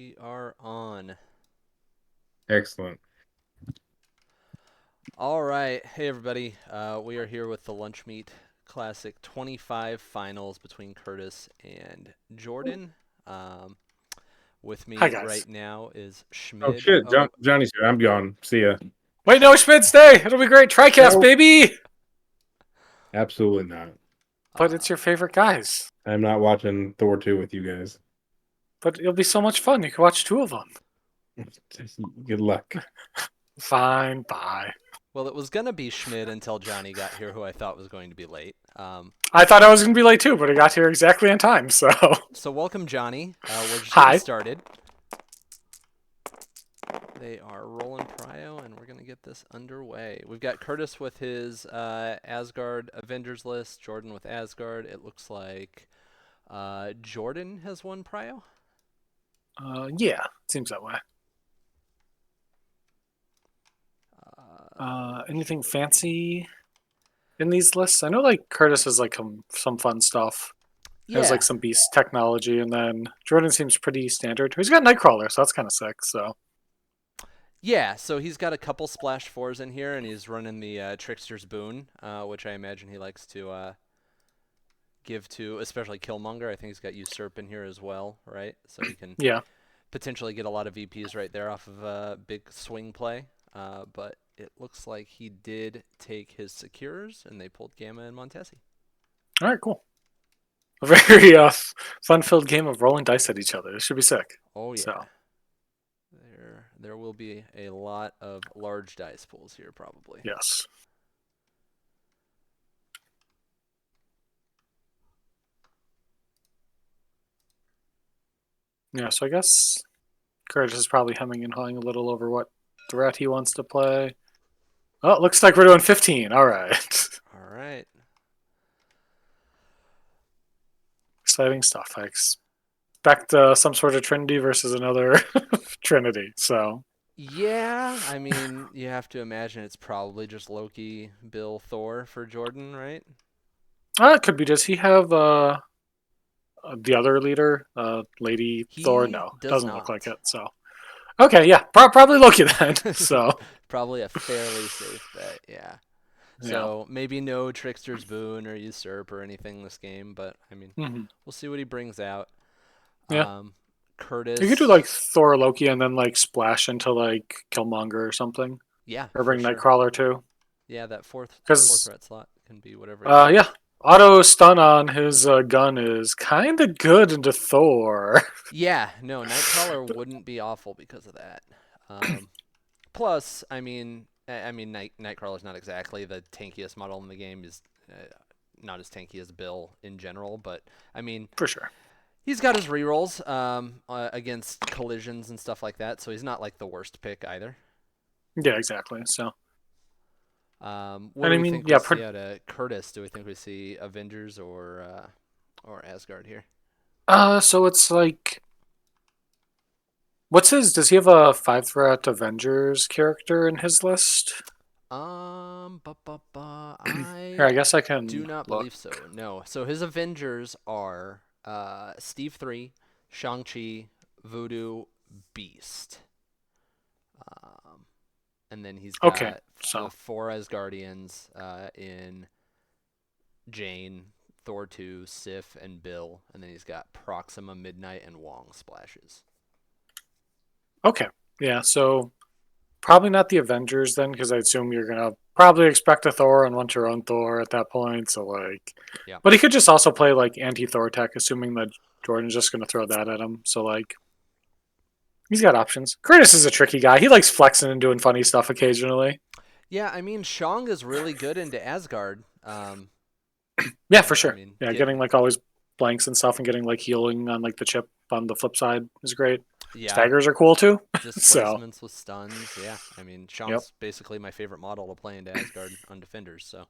We are on. Excellent. All right. Hey, everybody. We are here with the Lunch Meat Classic 25 finals between Kurtis and Jordan. Um, with Hi, me guys. right now is Oh Schmid. shit, Oh, Johnny's here. I'm gone. See ya. Wait, no, Schmidt, stay. It'll be great. TriCast, No, baby. absolutely not. But it's your favorite guys. I'm not watching Thor 2 with you guys. But it'll be so much fun. You can watch two of them. Good luck. Fine, bye. well, it was going to be Schmid until Johnny got here, who I thought was going to be late. I thought I was going to be late too, but I got here exactly on time, so. So, welcome, Johnny. We're just getting Hi. started. They are rolling prio, and we're going to get this underway. We've got Kurtis with his Asgard Avengers list, Jordan with Asgard. It looks like Jordan has won prio. Yeah, seems that way. Anything fancy in these lists? I know, like, Curtis has, like, some fun stuff. He has, Yeah, like, some beast technology, and then Jordan seems pretty standard. He's got Nightcrawler, so that's kind of sick, so. yeah. So he's got a couple splash fours in here, and he's running the Trickster's Boon, which I imagine he likes to give to, especially Killmonger. I think he's got Usurp in here as well, right? So he can Yeah. potentially get a lot of VPs right there off of a big swing play. But it looks like he did take his secures, and they pulled Gamma and Montesi. All right, cool. A very fun-filled game of rolling dice at each other. This should be sick. Oh yeah. So, There will be a lot of large dice pools here probably. yes. Yeah, so I guess Curtis is probably hemming and hawing a little over what threat he wants to play. Oh, it looks like we're doing 15. All right. All right. Exciting stuff. I expect some sort of Trinity versus another Trinity. So, Yeah, I mean, you have to imagine it's probably just Loki, Bill, Thor for Jordan, right? it could be. Does he have the other leader, Lady Thor? He No, does doesn't look like not. it. So, okay, yeah, probably Loki then. So, Probably a fairly safe bet, yeah. yeah. So maybe no Trickster's Boon or Usurp or anything this game, but I mean, Hmm. we'll see what he brings out. Yeah. Um, You could do like Curtis, Thor or Loki and then like splash into like Killmonger or something. yeah, Or for bring sure. Nightcrawler too. Yeah, that fourth Because, threat slot can be whatever you want. yeah, auto stun on his gun is kind of good into Thor. Yeah, no, Nightcrawler wouldn't be awful because of that. Um, Plus, I mean, Nightcrawler's not exactly the tankiest model in the game. Is not as tanky as Bill in general, but I mean, For sure. he's got his rerolls against collisions and stuff like that, so he's not like the worst pick either. Yeah, exactly. So, What and do I we mean, think we yeah, see out of Curtis? Do we think we see Avengers or Asgard here? so it's like, what's his? Does he have a five threat Avengers character in his list? Here, I I guess I do can not look. believe so. No. So his Avengers are Steve 3, Shang-Chi, Voodoo, Beast. Um, and then he's Okay, got the so four Asgardians in Jane, Thor 2, Sif, and Bill. And then he's got Proxima, Midnight, and Wong splashes. okay, yeah, so probably not the Avengers then, because I assume you're gonna probably expect a Thor and want your own Thor at that point. So like, Yeah. but he could just also play like anti-Thor tech, assuming that Jordan's just gonna throw that at him. So like, he's got options. Curtis is a tricky guy. He likes flexing and doing funny stuff occasionally. Yeah, I mean, Shang is really good into Asgard. Yeah, for I sure. mean, Yeah, getting like always blanks and stuff and getting like healing on like the chip on the flip side is great. yeah, Staggers are cool too. So displacements with stuns. Yeah, I mean, yep. Shang's basically my favorite model to play into Asgard on Defenders. So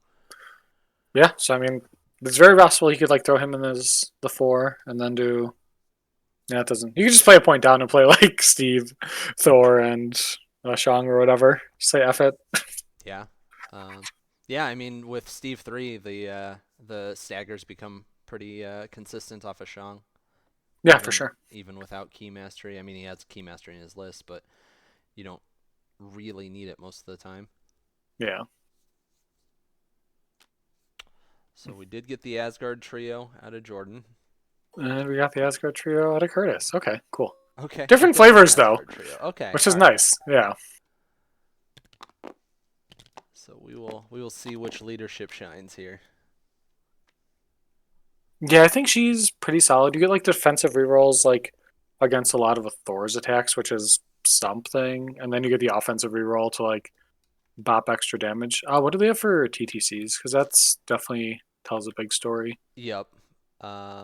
Yeah, so I mean, it's very possible he could like throw him in as the four and then do. Yeah, it doesn't. You could just play a point down and play like Steve, Thor, and Shang or whatever. Say F it. yeah, um, yeah. I mean, with Steve 3, the staggers become pretty consistent off of Shang. Yeah, even, for sure. even without key mastery. I mean, he has key mastery in his list, but you don't really need it most of the time. Yeah. So we did get the Asgard trio out of Jordan. And we got the Asgard trio out of Kurtis. Okay, cool. Okay. Different flavors, though, Asgard trio. Okay. which is all right. nice. Yeah. So we will see which leadership shines here. Yeah, I think she's pretty solid. You get like defensive rerolls like against a lot of Thor's attacks, which is something, and then you get the offensive reroll to like bop extra damage. What do they have for TTCs? Because that's definitely tells a big story. Yep.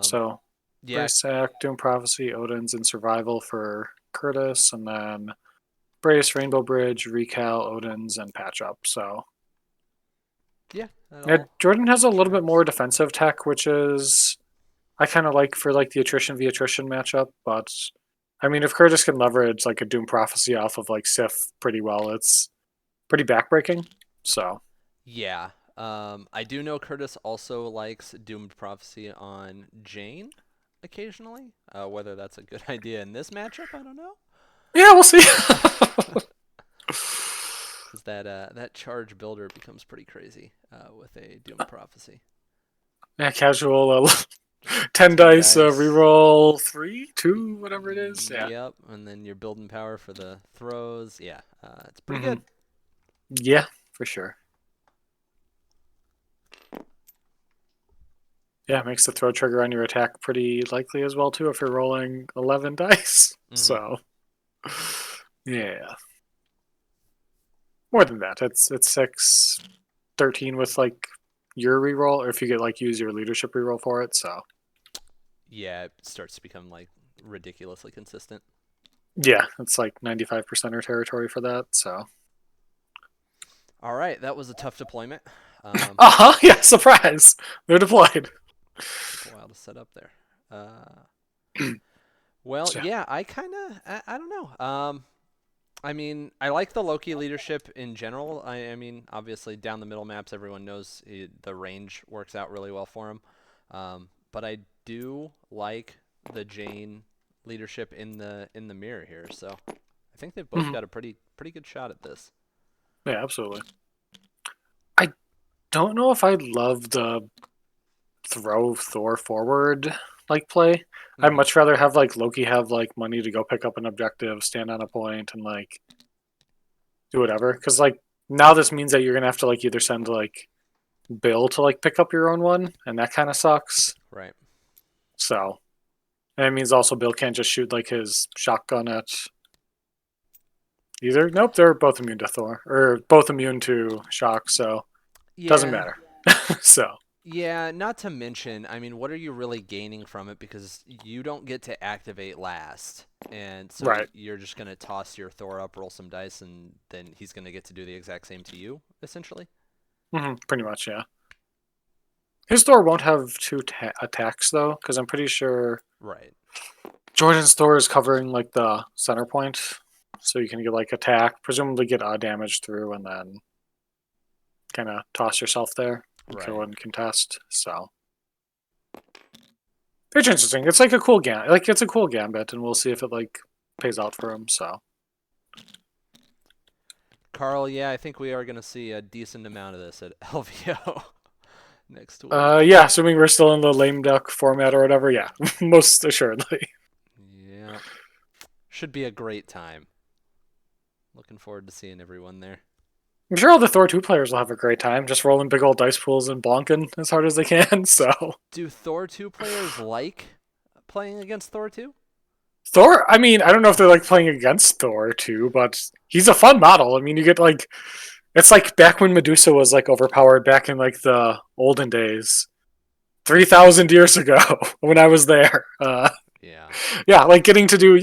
So Yeah. Brace Sack, Doom Prophecy, Odin's, and Survival for Kurtis, and then Brace, Rainbow Bridge, Recal, Odin's, and Patch Up. So Yeah. yeah, Jordan has a little bit more defensive tech, which is I kind of like for like the attrition v attrition matchup. But I mean, if Kurtis can leverage like a Doom Prophecy off of like Sif pretty well, it's pretty backbreaking. So Yeah. I do know Kurtis also likes Doomed Prophecy on Jane occasionally. Whether that's a good idea in this matchup, I don't know. yeah, we'll see. Because that charge builder becomes pretty crazy with a Doomed Prophecy. Yeah, casual 10 dice, reroll 3, 2, whatever it is. Yeah. Yep, and then you're building power for the throws. Yeah, it's pretty good. Yeah, for sure. Yeah, it makes the throw trigger on your attack pretty likely as well too if you're rolling 11 dice. So, yeah. More than that, it's 6, 13 with like your reroll, or if you get like use your leadership reroll for it. So yeah, it starts to become like ridiculously consistent. Yeah, it's like 95%er territory for that. So all right, that was a tough deployment. Yeah, surprise, they're deployed. Took a while to set up there. Well, yeah, I don't know. I mean, I like the Loki leadership in general. I mean, obviously down the middle maps, everyone knows the range works out really well for him. But I do like the Jane leadership in the mirror here. So I think they've both got a pretty good shot at this. Yeah, absolutely. I don't know if I love the throw Thor forward like play. I'd much rather have like Loki have like money to go pick up an objective, stand on a point, and like do whatever. Because like now this means that you're gonna have to like either send like Bill to like pick up your own one, and that kind of sucks. Right. So, and it means also Bill can't just shoot like his shotgun at either. Nope, they're both immune to Thor or both immune to shock. So doesn't matter. So. Yeah, not to mention, I mean, what are you really gaining from it? Because you don't get to activate last. And so you're just going to toss your Thor up, roll some dice, and then he's going to get to do the exact same to you, essentially? Pretty much, yeah. His Thor won't have 2 attacks, though, because I'm pretty sure Jordan's Thor is covering, like, the center point. So you can get, like, attack, presumably get damage through, and then kind of toss yourself there. Go and contest. So it's interesting. It's like a cool it's a cool gambit, and we'll see if it like pays out for him. So Carl, yeah, I think we are going to see a decent amount of this at LVO next week. Yeah, assuming we're still in the lame duck format or whatever. Yeah, most assuredly. Yeah, should be a great time. Looking forward to seeing everyone there. I'm sure all the Thor 2 players will have a great time just rolling big old dice pools and bonking as hard as they can. So, do Thor 2 players like playing against Thor 2? Thor, I mean, I don't know if they're like playing against Thor 2, but he's a fun model. I mean, you get like, it's like back when Medusa was like overpowered back in like the olden days, 3,000 years ago when I was there. Yeah, like getting to do,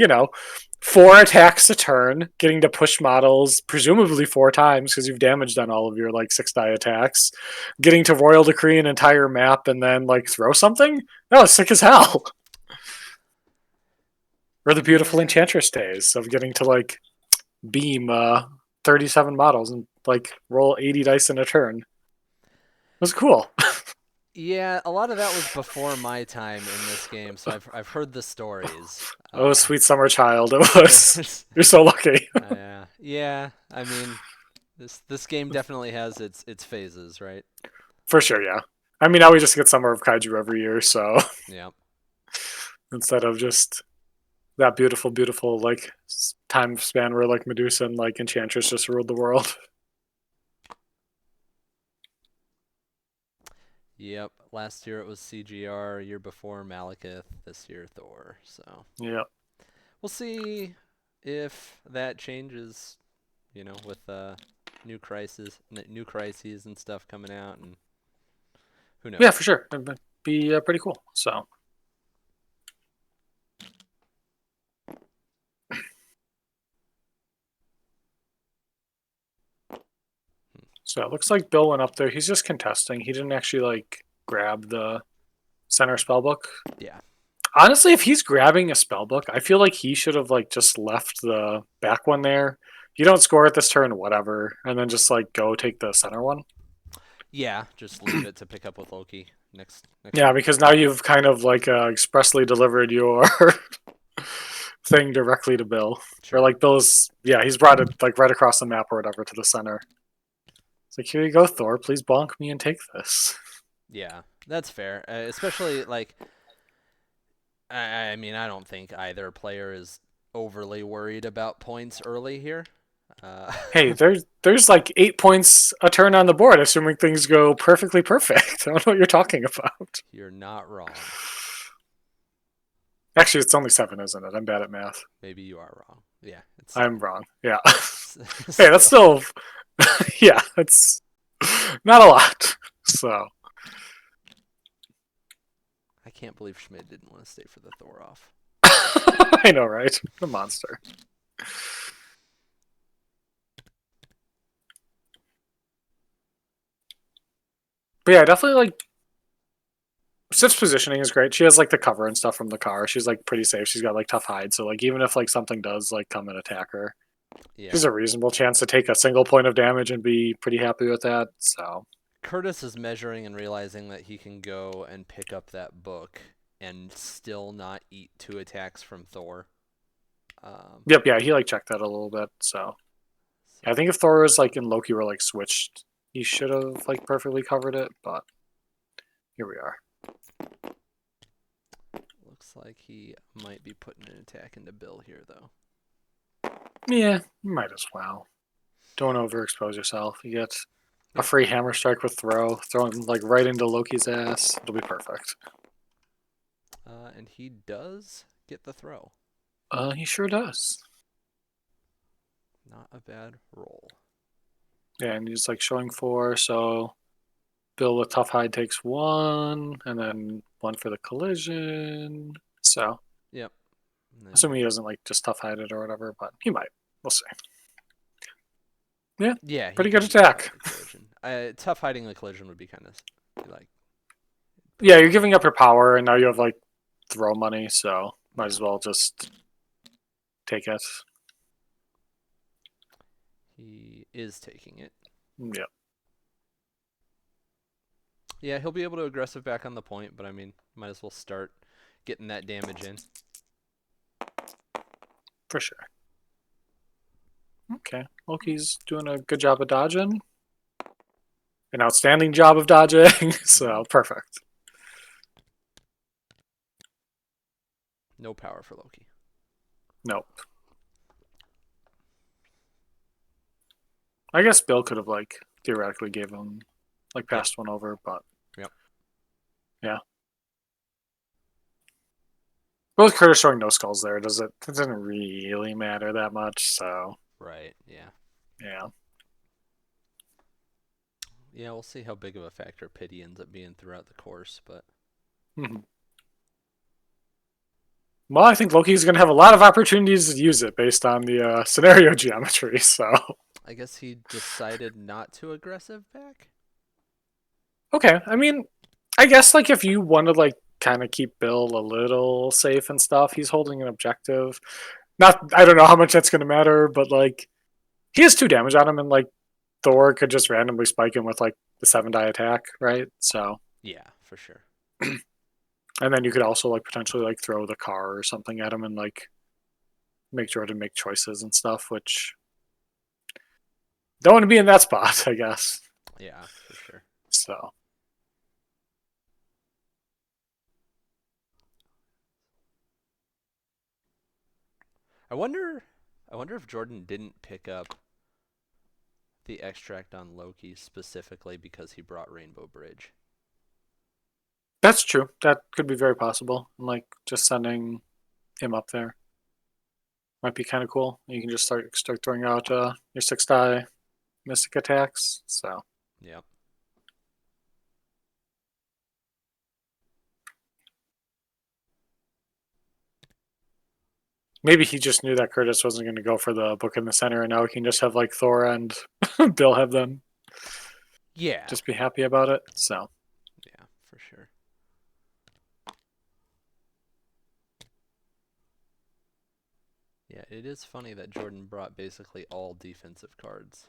4 attacks a turn, getting to push models presumably 4 times because you've damaged on all of your like 6 die attacks, getting to Royal Decree an entire map and then like throw something. No, it's sick as hell. Or the beautiful Enchantress days of getting to like beam 37 models and like roll 80 dice in a turn. It was cool. Yeah, a lot of that was before my time in this game, so I've heard the stories. Oh, sweet summer child, it was. There's, You're so lucky. yeah. I mean, this game definitely has its phases, right? For sure, yeah. I mean, now we just get Summer of Kaiju every year, so Yeah. instead of just that beautiful, beautiful like time span where like Medusa and like Enchantress just ruled the world. Yep. Last year it was CGR. Year before Malekith. This year Thor. So Yeah. we'll see if that changes. With new crises and stuff coming out, and who knows? Yeah, for sure. It'd be pretty cool. So it looks like Bill went up there. He's just contesting. He didn't actually like grab the center spellbook. Yeah. Honestly, if he's grabbing a spellbook, I feel like he should have like just left the back one there. You don't score at this turn, whatever, and then just like go take the center one. Yeah. Just leave it to pick up with Loki next. Yeah, turn. because now you've kind of like expressly delivered your thing directly to Bill. Sure. Or like Bill's, yeah, he's brought it like right across the map or whatever to the center. It's like, here you go, Thor. Please bonk me and take this. Yeah, that's fair. Especially like, I mean, I don't think either player is overly worried about points early here. Hey, there's like 8 points a turn on the board, assuming things go perfectly perfect. I don't know what you're talking about. You're not wrong. Actually, it's only 7, isn't it? I'm bad at math. Maybe you are wrong. Yeah, it's I'm wrong. Yeah. Hey, that's still, yeah, it's not a lot. So I can't believe Schmidt didn't want to stay for the Thor off. I know, right? The monster. But yeah, definitely like Sif's positioning is great. She has like the cover and stuff from the car. She's like pretty safe. She's got like tough hide, so like even if like something does like come and attack her, Yeah. there's a reasonable chance to take a single point of damage and be pretty happy with that. So Kurtis is measuring and realizing that he can go and pick up that book and still not eat 2 attacks from Thor. yep, yeah, he like checked that a little bit. So I think if Thor was like in Loki were like switched, he should have like perfectly covered it. But here we are. Looks like he might be putting an attack into Bill here, though. Yeah, might as well. Don't overexpose yourself. You get a free hammer strike with throw him like right into Loki's ass. It'll be perfect. And he does get the throw. He sure does. Not a bad roll. Yeah, and he's like showing 4, so Bill with tough hide takes 1, and then 1 for the collision. So Yep. assuming he doesn't like just tough hide it or whatever, but he might. We'll see. Yeah. Yeah. Pretty good attack. Tough hiding the collision would be kind of like. Yeah, you're giving up your power, and now you have like throw money, so might as well just take it. He is taking it. Yeah. Yeah, he'll be able to aggressive back on the point, but I mean, might as well start getting that damage in. For sure. Okay. Loki's doing a good job of dodging. An outstanding job of dodging. So perfect. No power for Loki. Nope. I guess Bill could have like theoretically gave him like passed one over, but Yep. Yeah. Both Kurtis showing no skulls there, does it? It doesn't really matter that much, so Right. Yeah. yeah. Yeah, we'll see how big of a factor pity ends up being throughout the course, but Well, I think Loki's going to have a lot of opportunities to use it based on the scenario geometry, so I guess he decided not to aggressive back. okay. I mean, I guess like if you want to like kind of keep Bill a little safe and stuff, he's holding an objective. Not, I don't know how much that's going to matter, but like he has 2 damage on him, and like Thor could just randomly spike him with like the 7 die attack, right? So Yeah, for sure. And then you could also like potentially like throw the car or something at him and like make Jordan make choices and stuff, which don't want to be in that spot, I guess. Yeah, for sure. So I wonder if Jordan didn't pick up the extract on Loki specifically because he brought Rainbow Bridge. that's true. That could be very possible. And like just sending him up there might be kind of cool. You can just start throwing out your 6-die mystic attacks. So Yep. maybe he just knew that Kurtis wasn't going to go for the book in the center, and now we can just have like Thor and Bill have them Yeah. just be happy about it. So Yeah, for sure. Yeah, it is funny that Jordan brought basically all defensive cards.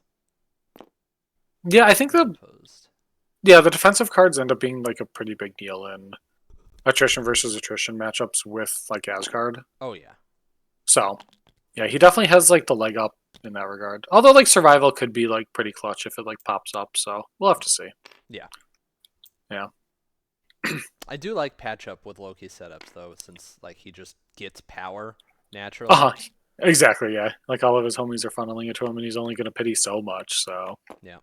yeah, I think as the opposed. the defensive cards end up being like a pretty big deal in attrition versus attrition matchups with like Asgard. Oh yeah. So yeah, he definitely has like the leg up in that regard. Although like survival could be like pretty clutch if it like pops up. So we'll have to see. Yeah. Yeah. I do like patch up with Loki setups though, since like he just gets power naturally. Uh huh. Exactly. Yeah. Like all of his homies are funneling it to him, and he's only going to pity so much. So Yeah.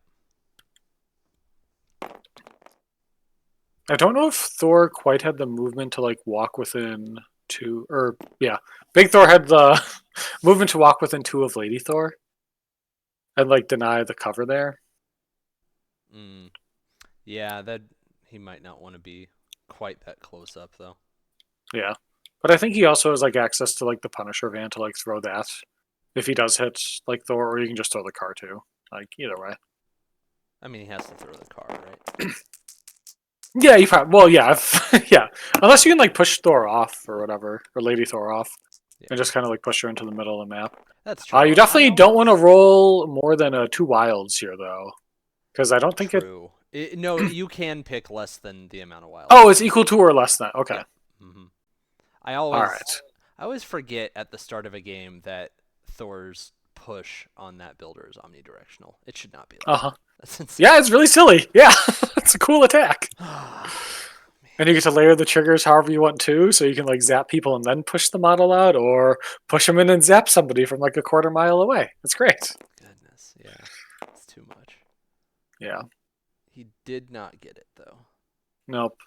I don't know if Thor quite had the movement to like walk within two, or yeah, Big Thor had the movement to walk within 2 of Lady Thor, and like deny the cover there. Mm. Yeah, that he might not want to be quite that close up though. Yeah, but I think he also has like access to like the Punisher van to like throw that if he does hit like Thor, or you can just throw the car too. Like either way. I mean, he has to throw the car, right? Yeah, you probably well, yeah, yeah. Unless you can like push Thor off or whatever, or Lady Thor off, Yeah. and just kind of like push her into the middle of the map. That's true. You definitely don't want to roll more than 2 wilds here, though, because I don't think it. True. No, you can pick less than the amount of wild. Oh, it's equal to or less than. Okay. Yeah. Mm-hmm. I All always, right. I always forget at the start of a game that Thor's push on that builder is omnidirectional. It should not be like Uh huh. that. That's insane. Yeah, it's really silly. Yeah, it's a cool attack. And you get to layer the triggers however you want to, so you can like zap people and then push the model out, or push them in and zap somebody from like a quarter mile away. It's great. Goodness, yeah, it's too much. Yeah. He did not get it though. Nope.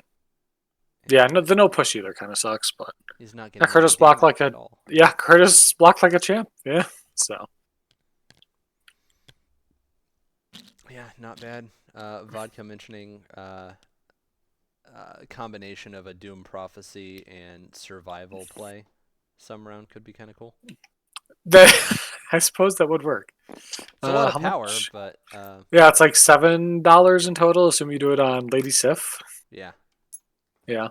Yeah, no, the no push either kind of sucks, but He's not yeah, getting Kurtis any blocked damage like at a all. yeah, Kurtis blocked like a champ. Yeah, so Yeah, not bad. Vodka mentioning combination of a Doom Prophecy and survival play. Some round could be kind of cool. that I suppose that would work. It's a lot of how power, much? but Yeah, it's like $7 in total. Assume you do it on Lady Sif. yeah. Yeah.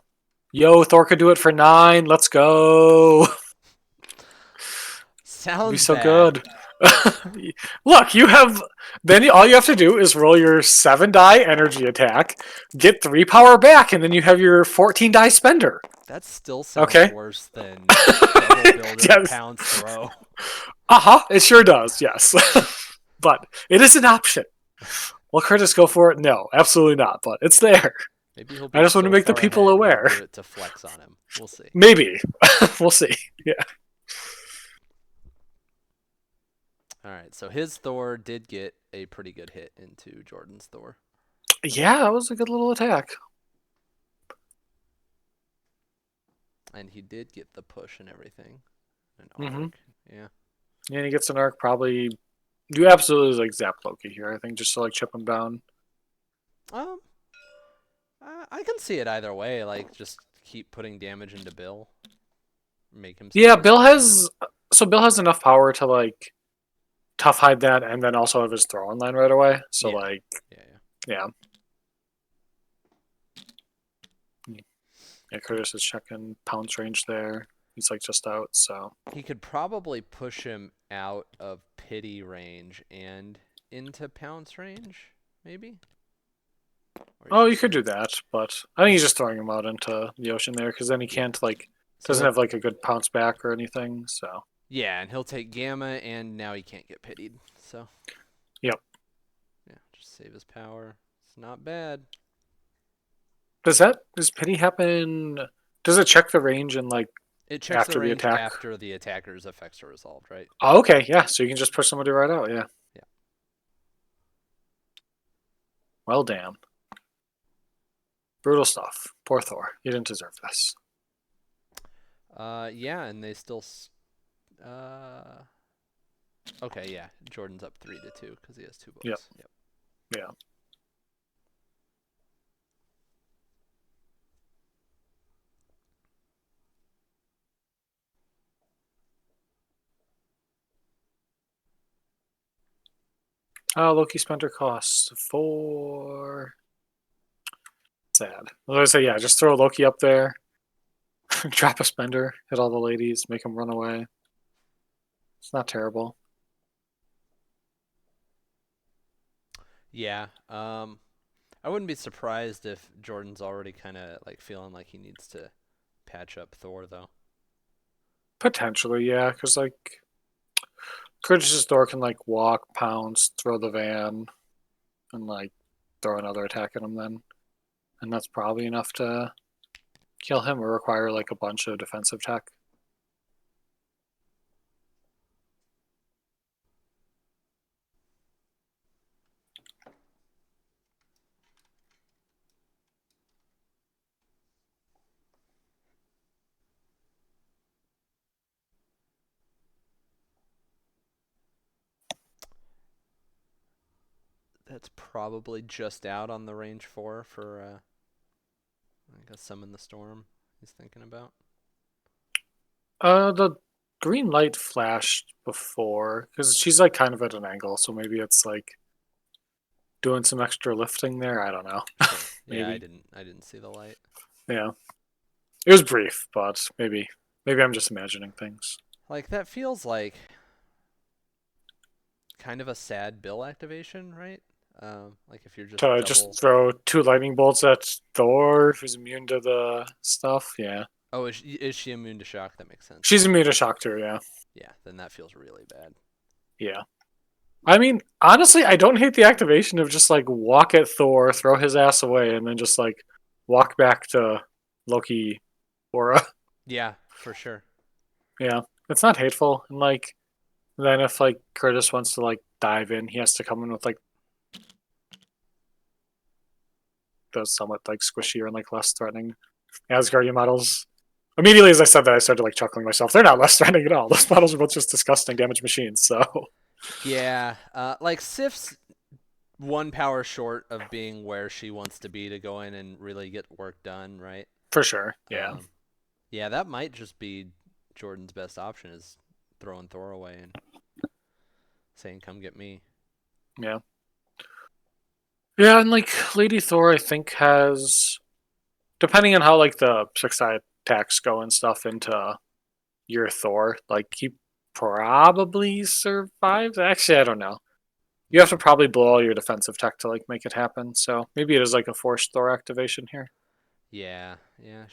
Yo, Thor could do it for 9. Let's go. Sounds Be so bad. good. Look, you have then all you have to do is roll your 7-die energy attack, get 3 power back, and then you have your 14-die spender. That still sounds Okay. worse than double builder Yes. pounce throw. It sure does. Yes, but it is an option. Will Curtis go for it? No, absolutely not. But it's there. Maybe he'll be I just want to so make the far people ahead, he'll aware. do it to flex on him. We'll see. Maybe we'll see. Yeah. All right, so his Thor did get a pretty good hit into Jordan's Thor. Yeah, that was a good little attack. And he did get the push and everything. An Mhm. arc. Yeah. And he gets an arc. Probably do absolutely like zap Loki here. I think just to like chip him down. I can see it either way. Like, just keep putting damage into Bill. Make him. Yeah, stay Bill alive. has enough power to like tough hide that, and then also have his throw in line right away. So Yeah. like, Yeah. yeah, Curtis is checking pounce range there. He's like just out. So He could probably push him out of pity range and into pounce range, maybe. Or Oh, you just- could do that, but I think he's just throwing him out into the ocean there because then he can't like So doesn't he'll- have like a good pounce back or anything. So Yeah, and he'll take Gamma, and now he can't get pitied. So. Yep. Yeah, just save his power. It's not bad. does pity happen? Does it check the range and like It checks the after the range attack? after the attacker's effects are resolved, right? Oh, okay, yeah. So you can just push somebody right out. Yeah. Yeah. Well, damn. Brutal stuff. Poor Thor. You didn't deserve this. Yeah, and they still. Okay, yeah. Jordan's up 3-2 because he has 2 books. Yep. Yep. Yeah. Loki spent her costs 4. Sad. I was gonna say, yeah, just throw Loki up there, drop a spender, hit all the ladies, make them run away. It's not terrible. Yeah. I wouldn't be surprised if Jordan's already kind of like feeling like he needs to patch up Thor, though. Potentially, yeah, because like Kurtis' Thor can like walk, pounce, throw the van, and like throw another attack at him then. And that's probably enough to kill him or require like a bunch of defensive tech. That's probably just out on the range 4 for, I guess, Summon the Storm he's thinking about. The green light flashed before because she's like kind of at an angle, so maybe it's like doing some extra lifting there. I don't know. Sure. Yeah, Maybe. I didn't see the light. Yeah, it was brief, but maybe I'm just imagining things. Like, that feels like kind of a sad Bill activation, right? Like if you're just To double. just throw 2 lightning bolts at Thor, who's immune to the stuff. Yeah, Oh, is she immune to shock? That makes sense. she's immune to shock too. Yeah, Yeah, then that feels really bad. yeah. I mean, honestly, I don't hate the activation of just like walk at Thor, throw his ass away, and then just like walk back to Loki aura. Yeah, for sure. Yeah, it's not hateful. And like, then if like Kurtis wants to like dive in, he has to come in with like those somewhat like squishier and like less threatening Asgardian models. Immediately as I said that, I started like chuckling myself. They're not less threatening at all. Those models are both just disgusting damage machines. So Yeah, like Sif's 1 power short of being where she wants to be to go in and really get work done, right? for sure, yeah. Yeah, that might just be Jordan's best option is throwing Thor away and saying, "Come get me." Yeah. Yeah, and like Lady Thor, I think has, depending on how like the 6-side attacks go and stuff into your Thor, like he probably survives. Actually, I don't know. You have to probably blow all your defensive tech to like make it happen. So maybe it is like a forced Thor activation here. Yeah,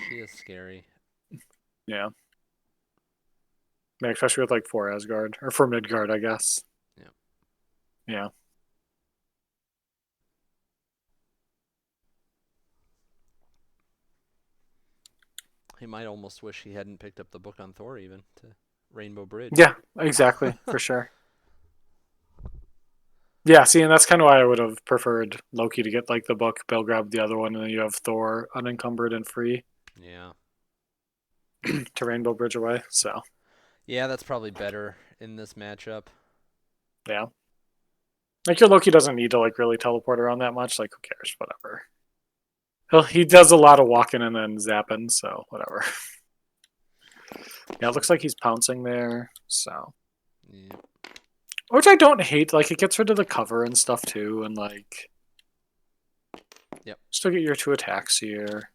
she is scary. Yeah. Yeah, especially with like 4 Asgard or for Midgard, I guess. Yep. Yeah. He might almost wish he hadn't picked up the book on Thor even to Rainbow Bridge. Yeah, exactly, for sure. Yeah, see, and that's kind of why I would have preferred Loki to get like the book, Bill grabbed the other one, and then you have Thor unencumbered and free Yeah. to Rainbow Bridge away. So Yeah, that's probably better in this matchup. yeah, like your Loki doesn't need to like really teleport around that much. Like who cares? Whatever. He does a lot of walking and then zapping, so whatever. Yeah, it looks like he's pouncing there. So Yeah. which I don't hate. Like it gets rid of the cover and stuff too, and like Yep. still get your 2 attacks here.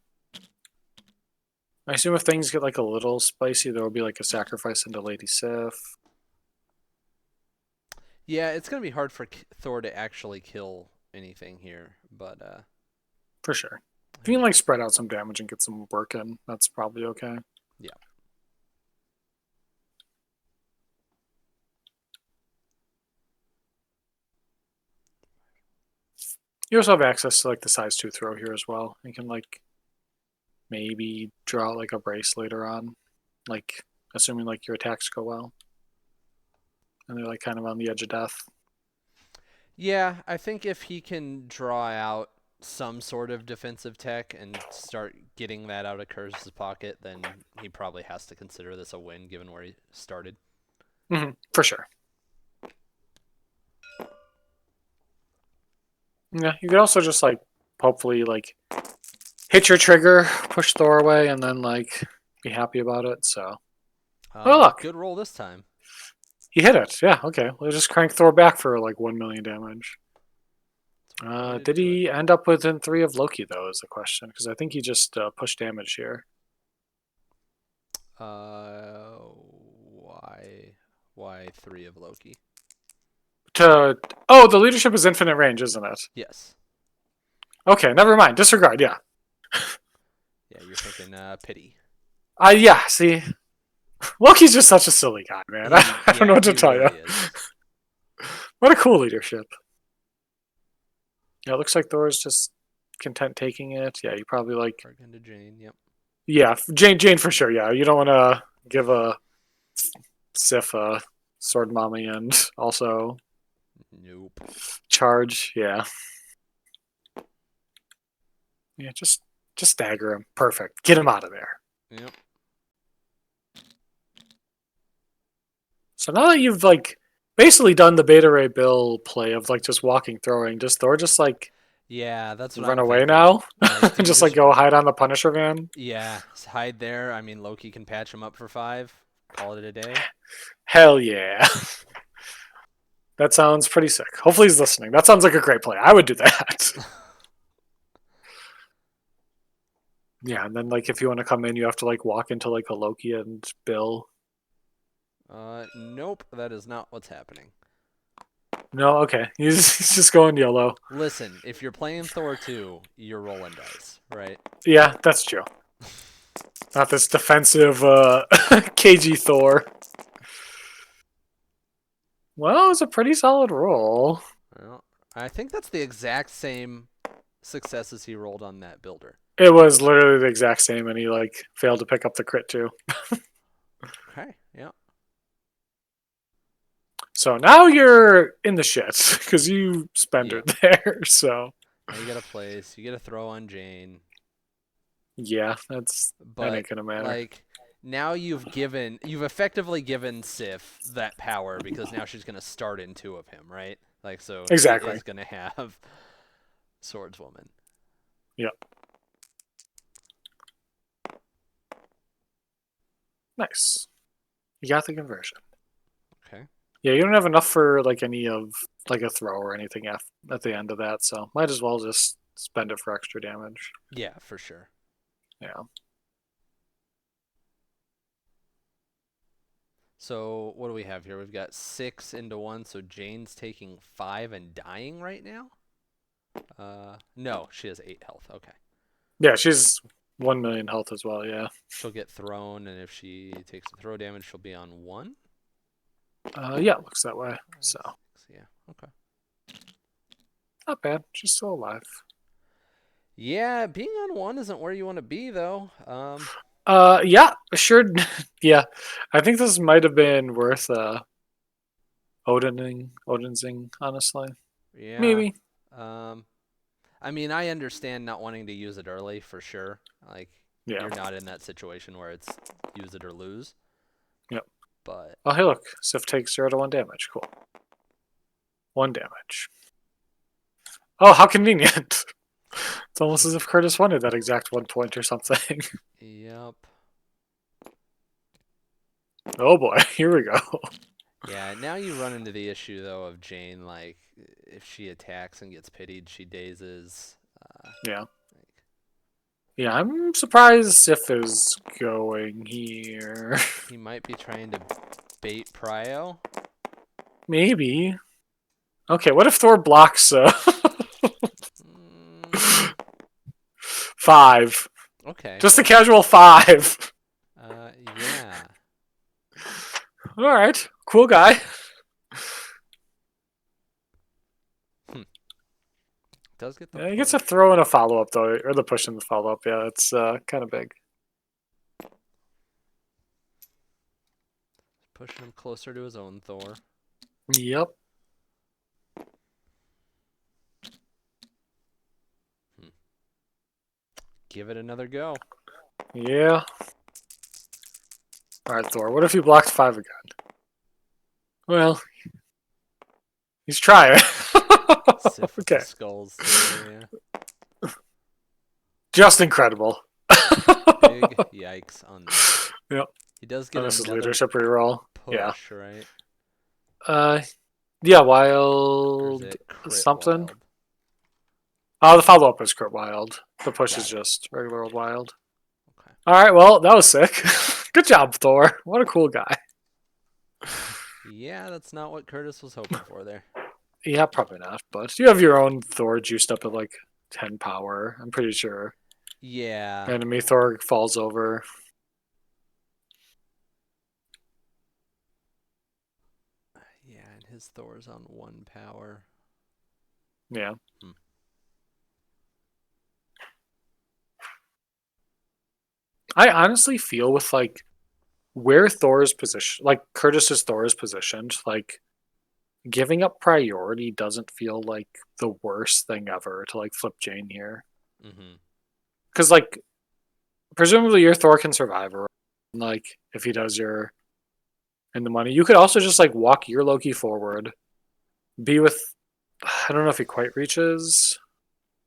I assume if things get like a little spicy, there will be like a sacrifice into Lady Sif. Yeah, it's gonna be hard for Thor to actually kill anything here, but For sure. If you can like spread out some damage and get some work in, that's probably okay. Yeah. You also have access to like the size 2 throw here as well. You can like maybe draw like a brace later on, like assuming like your attacks go well, and they're like kind of on the edge of death. Yeah, I think if he can draw out some sort of defensive tech and start getting that out of Kurtis' pocket, then he probably has to consider this a win given where he started. For sure. Yeah, you could also just like hopefully like hit your trigger, push Thor away, and then like be happy about it. So oh look, Good roll this time. he hit it. Yeah, okay. We'll just crank Thor back for like 1 million damage. Did he end up within 3 of Loki though? Is the question, because I think he just pushed damage here. Why 3 of Loki? The leadership is infinite range, isn't it? Yes. Okay, never mind. Disregard. Yeah. Yeah, you're thinking pity. Yeah. See, Loki's just such a silly guy, man. I don't know what to tell you. What a cool leadership. Yeah, it looks like Thor's just content taking it. Yeah, you probably like. Into Jane. Yep. Yeah, Jane for sure. Yeah, you don't want to give a Sif a sword mommy and also. Nope. Charge. Yeah. Yeah, just stagger him. Perfect. Get him out of there. Yep. So now that you've like basically done the Beta Ray Bill play of like just walking, throwing, does Thor just like that's what run I'm away thinking. now? Like, just like go hide on the Punisher van? Yeah, hide there. I mean, Loki can patch him up for 5. Call it a day. Hell yeah. That sounds pretty sick. Hopefully he's listening. That sounds like a great play. I would do that. Yeah, and then like if you want to come in, you have to like walk into like a Loki and Bill. Nope, that is not what's happening. No, okay. He's just going YOLO. Listen, if you're playing Thor 2, you're rolling dice, right? Yeah, that's true. Not this defensive KG Thor. Well, it was a pretty solid roll. Well, I think that's the exact same successes he rolled on that builder. It was literally the exact same, and he like failed to pick up the crit too. Okay, yeah. So now you're in the shit because you spend it there. So now you get a place, you get a throw on Jane. Yeah, that ain't gonna matter. Like now you've effectively given Sif that power because now she's gonna start in 2 of him, right? Like so exactly. she's gonna have Swordswoman. Yep. Nice. You got the conversion. Okay. Yeah, you don't have enough for like any of like a throw or anything at the end of that, so might as well just spend it for extra damage. Yeah, for sure. Yeah. So what do we have here? We've got 6 into 1, so Jane's taking 5 and dying right now? No, she has 8 health. Okay. Yeah, she's 1 million health as well, yeah. She'll get thrown, and if she takes the throw damage, she'll be on 1? Yeah, it looks that way. So yeah, okay. Not bad. She's still alive. Yeah, being on 1 isn't where you want to be though. Yeah, sure. Yeah. I think this might have been worth Odinsing, honestly. Yeah. Maybe. I mean, I understand not wanting to use it early for sure. Like, yeah. You're not in that situation where it's use it or lose. Yep. But oh, hey, look. Sif takes 0 to 1 damage. Cool. 1 damage. Oh, how convenient. It's almost as if Kurtis wanted that exact 1 point or something. Yep. Oh boy, here we go. Yeah, now you run into the issue though of Jane. Like, if she attacks and gets pitied, she dazes. Yeah. Yeah, I'm surprised Sif is going here. He might be trying to bait Prio. Maybe. Okay, what if Thor blocks? 5. Okay. Just a casual 5. Yeah. All right, cool guy. Does get the Yeah, he gets push. a throw and a follow up though, or the push and the follow up. Yeah, it's kind of big. Pushing him closer to his own Thor. Yep. Give it another go. Yeah. All right, Thor. What if he blocked 5 again? Well, he's trying. Sif with Okay. the skulls. There, yeah. Just incredible. Big yikes on that. Yep. He does get And this is another leadership reroll. push, right? Yeah, Or is wild it crit something. wild? Oh, the follow up is crit wild. The push Got is it. just regular old wild. Okay. All right, well, that was sick. Good job, Thor. What a cool guy. Yeah, that's not what Kurtis was hoping for there. Yeah, probably not. But you have your own Thor juiced up at like 10 power. I'm pretty sure. Yeah. Enemy Thor falls over. Yeah, and his Thor's on 1 power. Yeah. I honestly feel with like where Thor's position, like Kurtis's Thor is positioned, like giving up priority doesn't feel like the worst thing ever to like flip Jane here. Mm-hmm. Because like presumably your Thor can survive, or like if he does your in the money, you could also just like walk your Loki forward, be with. I don't know if he quite reaches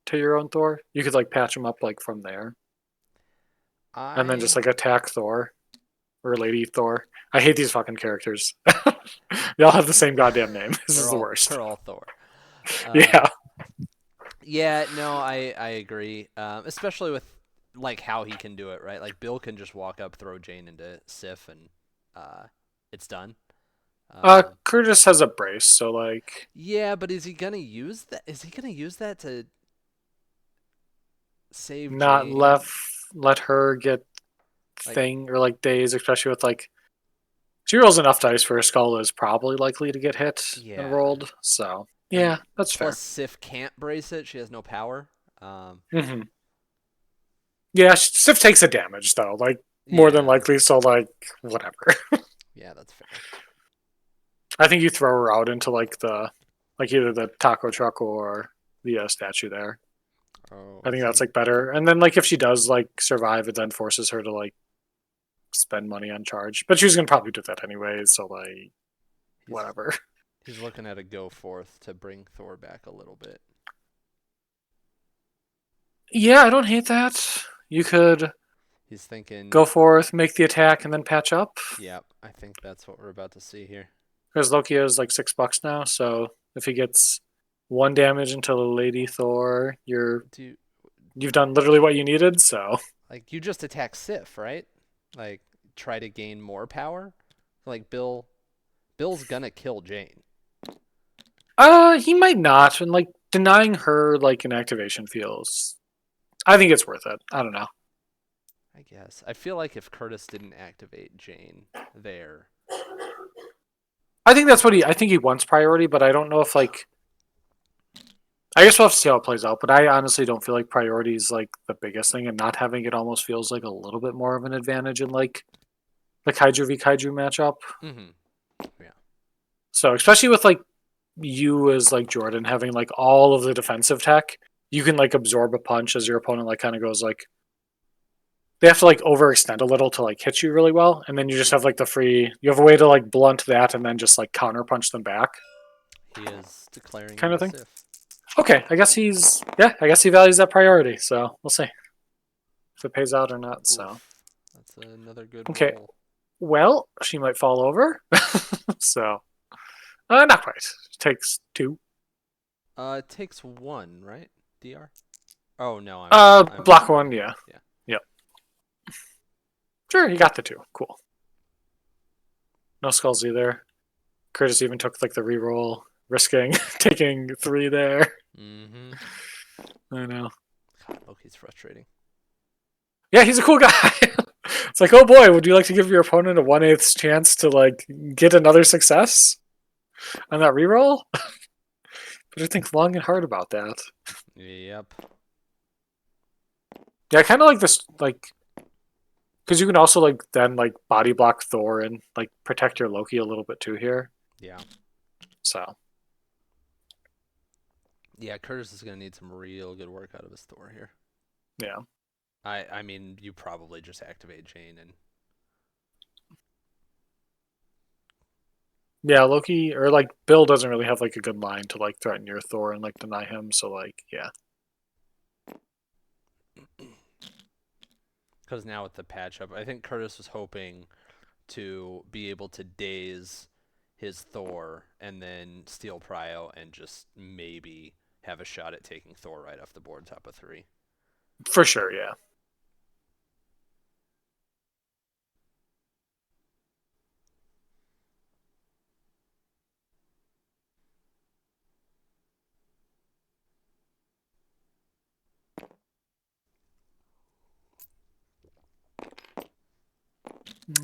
to your own Thor. You could like patch him up like from there, and then just like attack Thor or Lady Thor. I hate these fucking characters. They all have the same goddamn name. This is the worst. They're all Thor. Yeah. Yeah, no, I agree. Especially with like how he can do it, right? Like Bill can just walk up, throw Jane into Sif, and it's done. Kurtis has a brace, so like. Yeah, but is he gonna use that? Is he gonna use that to save Not Jane? let her get Like, thing or like days, especially with like she rolls enough dice for a skull is probably likely to get hit Yeah. and rolled. So yeah, and that's fair. plus, Sif can't brace it. She has no power. Mm-hmm. Yeah, Sif takes a damage though, like more than Yeah. likely. So like whatever. Yeah, that's fair. I think you throw her out into like the like either the taco truck or the statue there. Oh, I think that's see. like better. And then like if she does like survive, it then forces her to like spend money on charge. But she's gonna probably do that anyways. So like whatever. He's looking at a go forth to bring Thor back a little bit. Yeah, I don't hate that. You could He's thinking. go forth, make the attack, and then patch up. Yep, I think that's what we're about to see here. Because Loki is like $6 now, so if he gets 1 damage into Lady Thor, you've done literally what you needed. So Like you just attack Sif, right? Like try to gain more power. Like Bill's gonna kill Jane. he might not, and like denying her like an activation feels. I think it's worth it. I don't know. I guess. I feel like if Kurtis didn't activate Jane there. I think that's what I think he wants priority, but I don't know if like. I guess we'll have to see how it plays out, but I honestly don't feel like priority is like the biggest thing, and not having it almost feels like a little bit more of an advantage in like the Kaiju v Kaiju matchup. Mm-hmm. Yeah. So especially with like you as like Jordan having like all of the defensive tech, you can like absorb a punch as your opponent like kind of goes like they have to like overextend a little to like hit you really well, and then you just have like the free. You have a way to like blunt that and then just like counter punch them back. He is declaring Kind of thing. Sif. Okay, I guess he values that priority, so we'll see if it pays out or not. So Oof. That's another good okay. roll. Well, she might fall over. So not quite. It takes 2. It takes 1, right? DR? Oh no, I'm block 1, yeah. Yeah. Yep. Sure, you got the 2. Cool. No skulls either. Kurtis even took like the reroll, risking taking 3 there. Mm-hmm. I know. God, Loki's frustrating. Yeah, he's a cool guy. It's like, oh boy, would you like to give your opponent a 1/8 chance to like get another success on that reroll? Better think long and hard about that. Yep. Yeah, I kind of like this, like, because you can also like then like body block Thor and like protect your Loki a little bit too here. Yeah. So Yeah, Kurtis is gonna need some real good work out of his Thor here. yeah, I mean, you probably just activate Jane and yeah, Loki or like Bill doesn't really have like a good line to like threaten your Thor and like deny him. So like, yeah, because now with the patch up, I think Kurtis was hoping to be able to daze his Thor and then steal Prio and just maybe have a shot at taking Thor right off the board top of 3. for sure, yeah.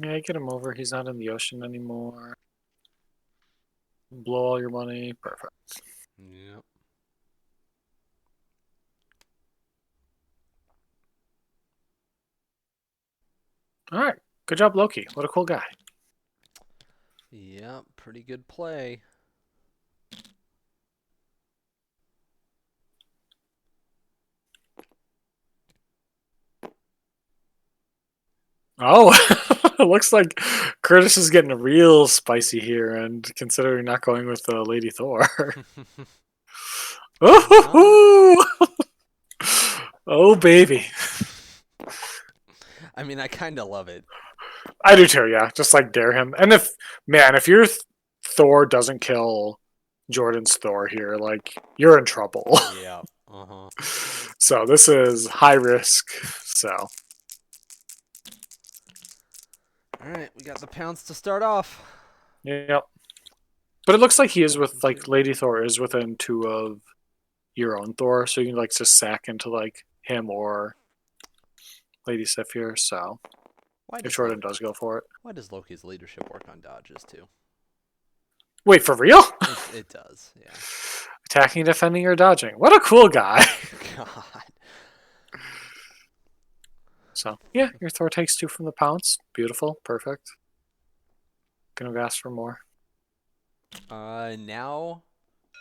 Yeah, get him over. He's not in the ocean anymore. Blow all your money. Perfect. Yep. All right. Good job, Loki. What a cool guy. Yep, pretty good play. Oh, it looks like Kurtis is getting real spicy here and considering not going with Lady Thor. Oh, oh, baby. I mean, I kind of love it. I do too, yeah. Just like dare him. And if your Thor doesn't kill Jordan's Thor here, like you're in trouble. Yeah. Uh-huh. So this is high risk. So All right, we got the pounce to start off. yep. But it looks like he is with like Lady Thor is within 2 of your own Thor, so you can like just sack into like him or Lady Sif here. So Why if does Jordan does go for it, Why does Loki's leadership work on dodges too? wait for real? It does, yeah. Attacking, defending, or dodging. What a cool guy. God. So yeah, your Thor takes 2 from the pounce. Beautiful, perfect. Gonna ask for more. Now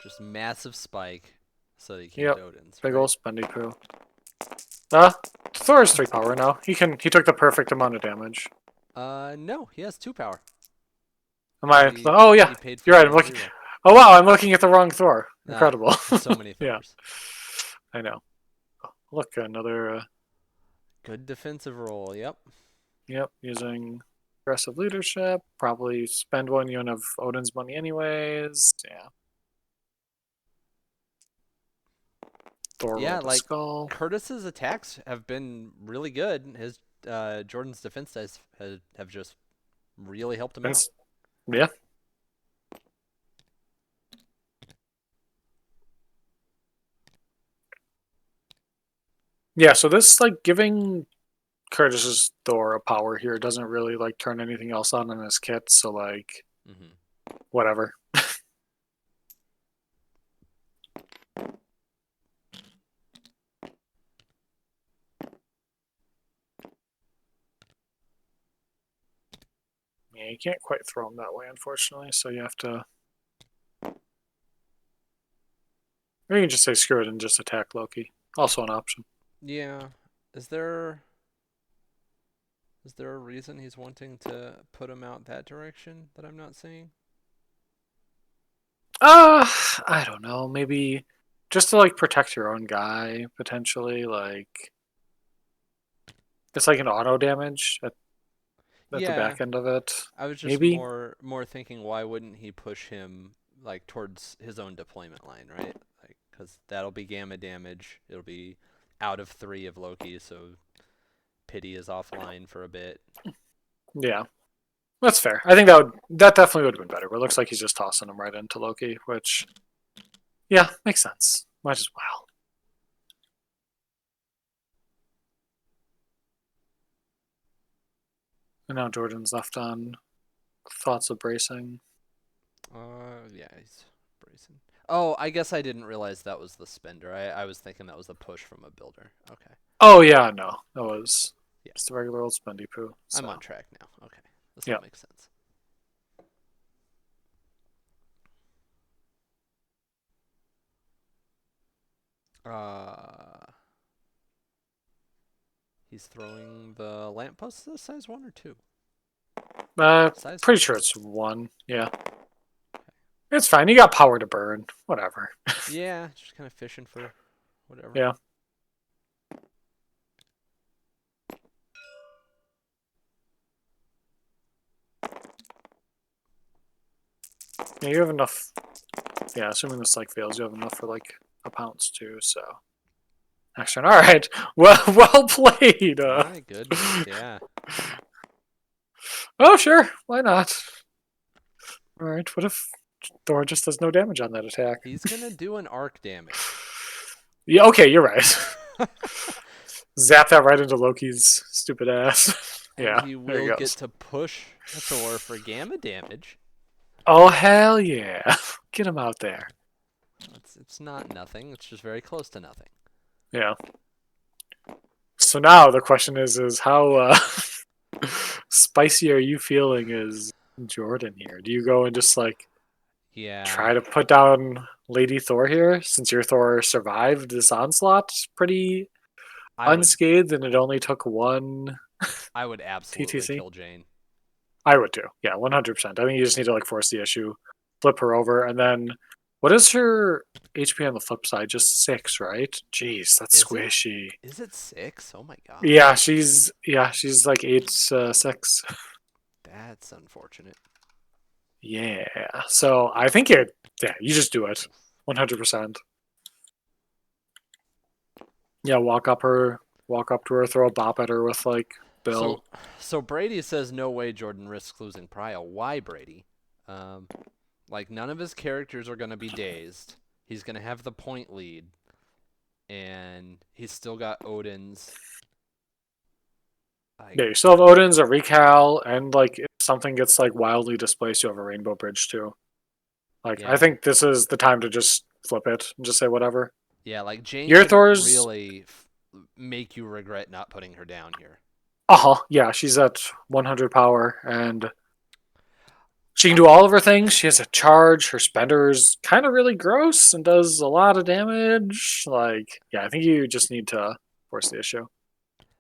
just massive spike so that you can't Yep. Odin's. Big right? ol' spendy poo. Thor is 3 power now. He took the perfect amount of damage. No, he has 2 power. Am I? He- Oh yeah, he paid for you're right. the I'm looking. reroll. Oh wow, I'm looking at the wrong Thor. Ah, Incredible. so many Yeah, Thors. I know. Look, another. Good defensive roll. Yep. Yep, using aggressive leadership. Probably spend 1 unit of Odin's money anyways. Yeah. Thor Yeah, rolled the like skull. Kurtis's attacks have been really good. His Jordan's defense dice have just really helped him out. Yeah. Yeah, so this like giving Curtis's Thor a power here doesn't really like turn anything else on in his kit, so like Mm-hmm. whatever. Yeah, you can't quite throw him that way, unfortunately, so you have to. Or you can just say screw it and just attack Loki. Also an option. Yeah. Is there a reason he's wanting to put him out that direction that I'm not seeing? I don't know. Maybe just to like protect your own guy, potentially. Like it's like an auto damage at the Yeah, back end of it. I was just Maybe. more thinking why wouldn't he push him like towards his own deployment line, right? Like cuz that'll be gamma damage. It'll be out of 3 of Loki, so Pity is offline for a bit. Yeah. That's fair. I think that definitely would have been better. But it looks like he's just tossing him right into Loki, which yeah, makes sense. Might as well. And now Jordan's left on thoughts of bracing. Yeah, he's bracing. Oh, I guess I didn't realize that was the spender. I was thinking that was the push from a builder. Okay. Oh yeah, no, that was Yeah. just a regular old spendy poo. So. I'm on track now. Okay. This Yeah. all makes sense. He's throwing the lamppost. Is size 1 or 2? Size Pretty 1. sure it's 1. Yeah. It's fine. You got power to burn. Whatever. Yeah, just kind of fishing for whatever. Yeah. Yeah, you have enough. Yeah, assuming this like fails, you have enough for like a pounce too. So, action. All right. Well played. My goodness. Yeah. Oh sure. Why not? All right. What if Thor just does no damage on that attack? He's gonna do an arc damage. Yeah. Okay. You're right. Zap that right into Loki's stupid ass. And Yeah. he there he will goes. get to push Thor for gamma damage. Oh hell yeah! Get him out there. It's not nothing. It's just very close to nothing. Yeah. So now the question is how spicy are you feeling as Jordan here? Do you go and just like Yeah. try to put down Lady Thor here, since your Thor survived this onslaught pretty unscathed, and it only took one? I would absolutely TTC? kill Jane. I would too. Yeah, 100%. I think you just need to like force the issue, flip her over, and then what is her HP on the flip side? Just 6, right? Jeez, that's Is it? squishy. Is it 6? Oh my god. Yeah, she's like 8 6. That's unfortunate. Yeah. So I think you just do it. 100%. Yeah, walk up to her, throw a bop at her with like Bill. So Brady says no way Jordan risks losing Prio. Why, Brady? Like none of his characters are gonna be dazed. He's gonna have the point lead, and he's still got Odin's. Yeah, you still have Odin's, a recal, and like if something gets like wildly displaced, you have a Rainbow Bridge too. Like Yeah. I think this is the time to just flip it and just say whatever. Yeah, like Jane Your could Thor's really make you regret not putting her down here. Yeah, she's at 100 power and she can do all of her things. She has a charge. Her spender is kind of really gross and does a lot of damage. Like, yeah, I think you just need to force the issue.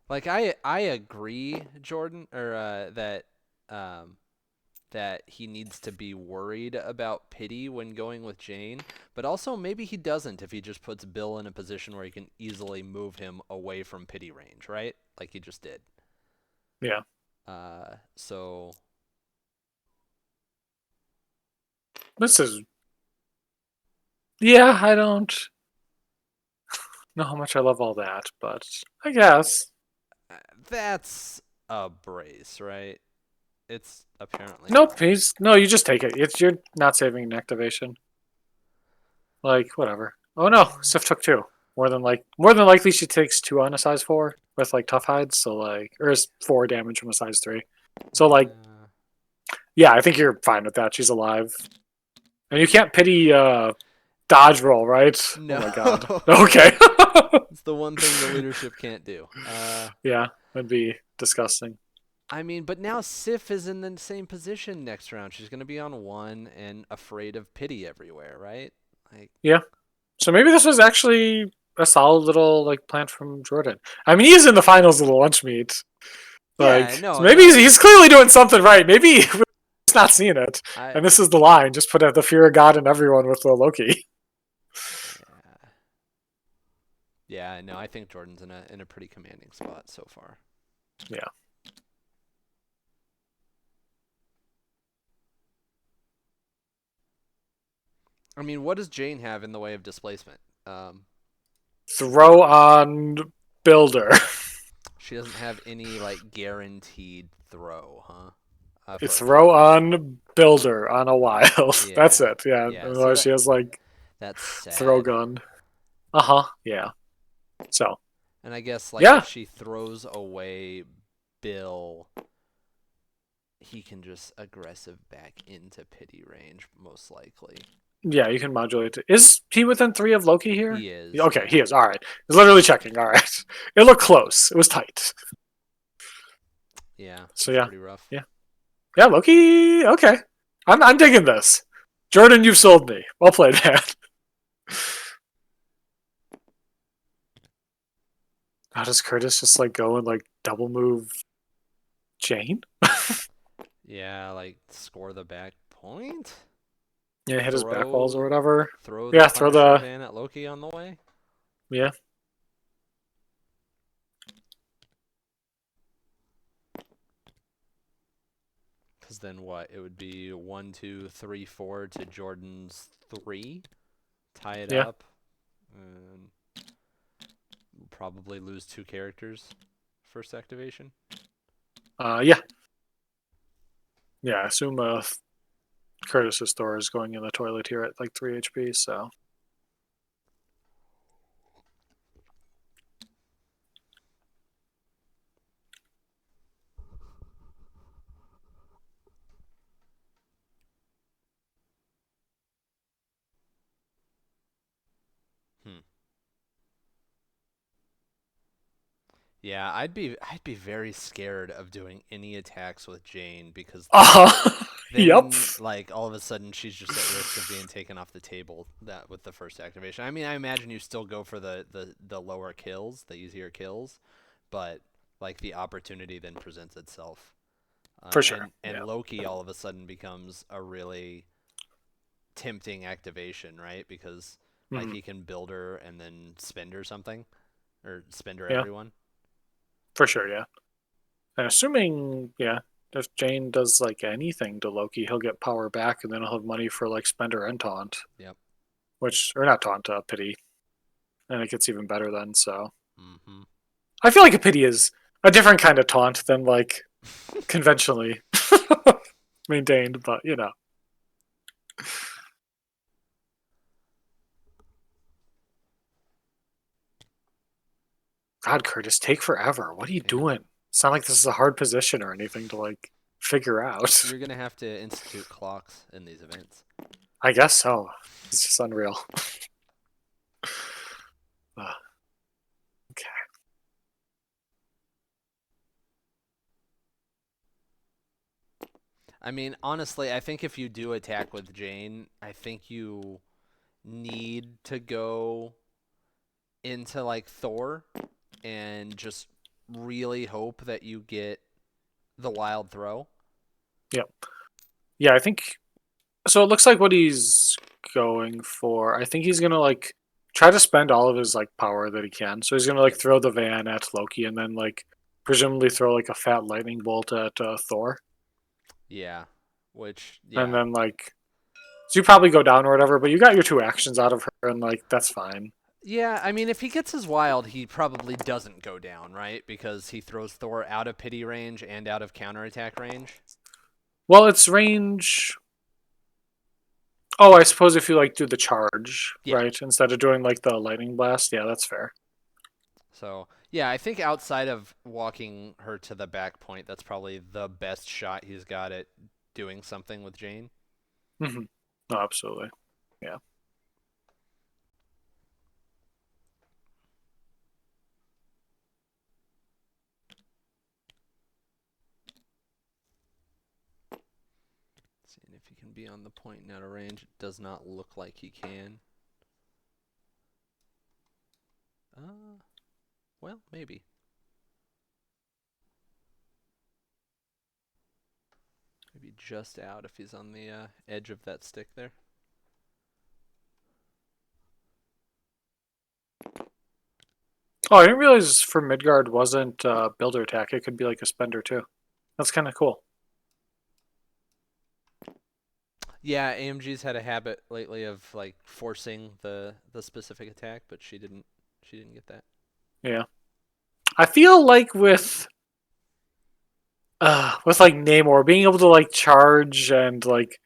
Like I agree, Jordan, or that he needs to be worried about pity when going with Jane, but also maybe he doesn't if he just puts Bill in a position where he can easily move him away from pity range, right? Like he just did. Yeah. So This is. Yeah, I don't know how much I love all that, but I guess. that's a brace, right? It's apparently Nope, not. no, you just take it. You're not saving an activation. Like, whatever. Oh no, Sif took 2. More than likely she takes 2 on a size 4 with like tough hides, so like or is 4 damage from a size 3. So like yeah, I think you're fine with that. She's alive. And you can't pity dodge roll, right? No. Oh my god. Okay. It's the one thing the leadership can't do. Yeah, that'd be disgusting. I mean, but now Sif is in the same position next round. She's going to be on 1 and afraid of pity everywhere, right? Like, yeah. So maybe this was actually a solid little like plan from Jordan. I mean, he's in the finals of the lunch meet. Like, yeah, no, so maybe no. he's clearly doing something right. Maybe we're just not seeing it. And this is the line: just put the fear of God in everyone with Loki. Yeah, no, I think Jordan's in a pretty commanding spot so far. Yeah. I mean, what does Jane have in the way of displacement? Throw on builder. She doesn't have any like guaranteed throw, huh? Throw on builder on a wild. Yeah. That's it. Yeah. Yeah, Otherwise, she has like that's sad. throw gun. Yeah. So. And I guess like Yeah. if she throws away Bill, he can just aggressive back into pity range, most likely. Yeah, you can modulate it. Is he within 3 of Loki here? He is. Okay, yeah. he is. All right. He's literally checking. All right. It looked close. It was tight. Yeah. So it's yeah. pretty rough. Yeah. Yeah, Loki. Okay. I'm digging this. Jordan, you've sold me. Well played, man. How does Kurtis just like go and like double move Jane? Yeah, like score the back point. Yeah, hit his back walls or Throw- whatever. Throw Yeah, the throw Punisher the- van at Loki on the way. Yeah. Because then what? It would be 1, 2, 3, 4 to Jordan's 3. Tie it Yeah. up. And probably lose 2 characters first activation. Yeah. Yeah, I assume Kurtis's Thor is going in the toilet here at like 3 HP, so. Yeah, I'd be very scared of doing any attacks with Jane because then, Yep. like all of a sudden she's just at risk of being taken off the table that with the first activation. I mean, I imagine you still go for the lower kills, the easier kills, but like the opportunity then presents itself. For sure. And Yeah. Loki all of a sudden becomes a really tempting activation, right? Because like Mhm. he can build her and then spend her something, or spend her Yeah. everyone. For sure, yeah. And assuming, yeah, if Jane does like anything to Loki, he'll get power back and then he'll have money for like Spender and Taunt. Yep. Which, or not Taunt, Pity. And it gets even better then, so. Mm-hmm. I feel like a Pity is a different kind of Taunt than like conventionally maintained, but you know. God, Kurtis, take forever. What are you Yeah. doing? It's not like this is a hard position or anything to like figure out. You're gonna have to institute clocks in these events. I guess so. It's just unreal. Okay. I mean, honestly, I think if you do attack with Jane, I think you need to go into like Thor and just really hope that you get the wild throw. Yep. Yeah, I think so. It looks like what he's going for. I think he's gonna like try to spend all of his like power that he can. So he's gonna like Yep. throw the van at Loki and then like presumably throw like a fat lightning bolt at Thor, Yeah. Which, and yeah. then like so you probably go down or whatever. But you got your 2 actions out of her, and like that's fine. Yeah, I mean, if he gets his wild, he probably doesn't go down, right? Because he throws Thor out of pity range and out of counterattack range. Well, it's range. Oh, I suppose if you like do the charge, Yeah. right, instead of doing like the lightning blast, yeah, that's fair. So, yeah, I think outside of walking her to the back point, that's probably the best shot he's got at doing something with Jane. Mm-hmm. No, absolutely. Yeah. Seeing if he can be on the point and out of range. It does not look like he can. Well, maybe. Maybe just out if he's on the edge of that stick there. Oh, I didn't realize for Midgard wasn't builder attack. It could be like a spender too. That's kind of cool. Yeah, AMG's had a habit lately of like forcing the specific attack, but she didn't get that. Yeah. I feel like with like Namor being able to like charge and like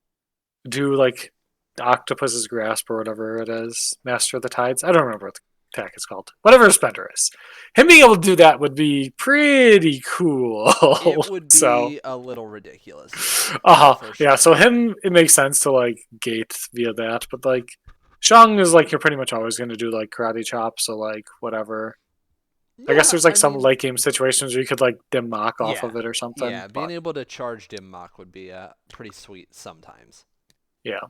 do like the Octopus's Grasp or whatever it is, Master of the Tides. I don't remember what the attack is called. Whatever his spender is. Him being able to do that would be pretty cool. It would be So, a little ridiculous. For yeah, sure. so him, it makes sense to like gate via that, but like Shang is like you're pretty much always going to do like karate chop, so like whatever. I guess there's like some mean, late game situations where you could like dim mock off yeah, of it or something. Yeah, being but, able to charge dim mock would be pretty sweet sometimes. yeah.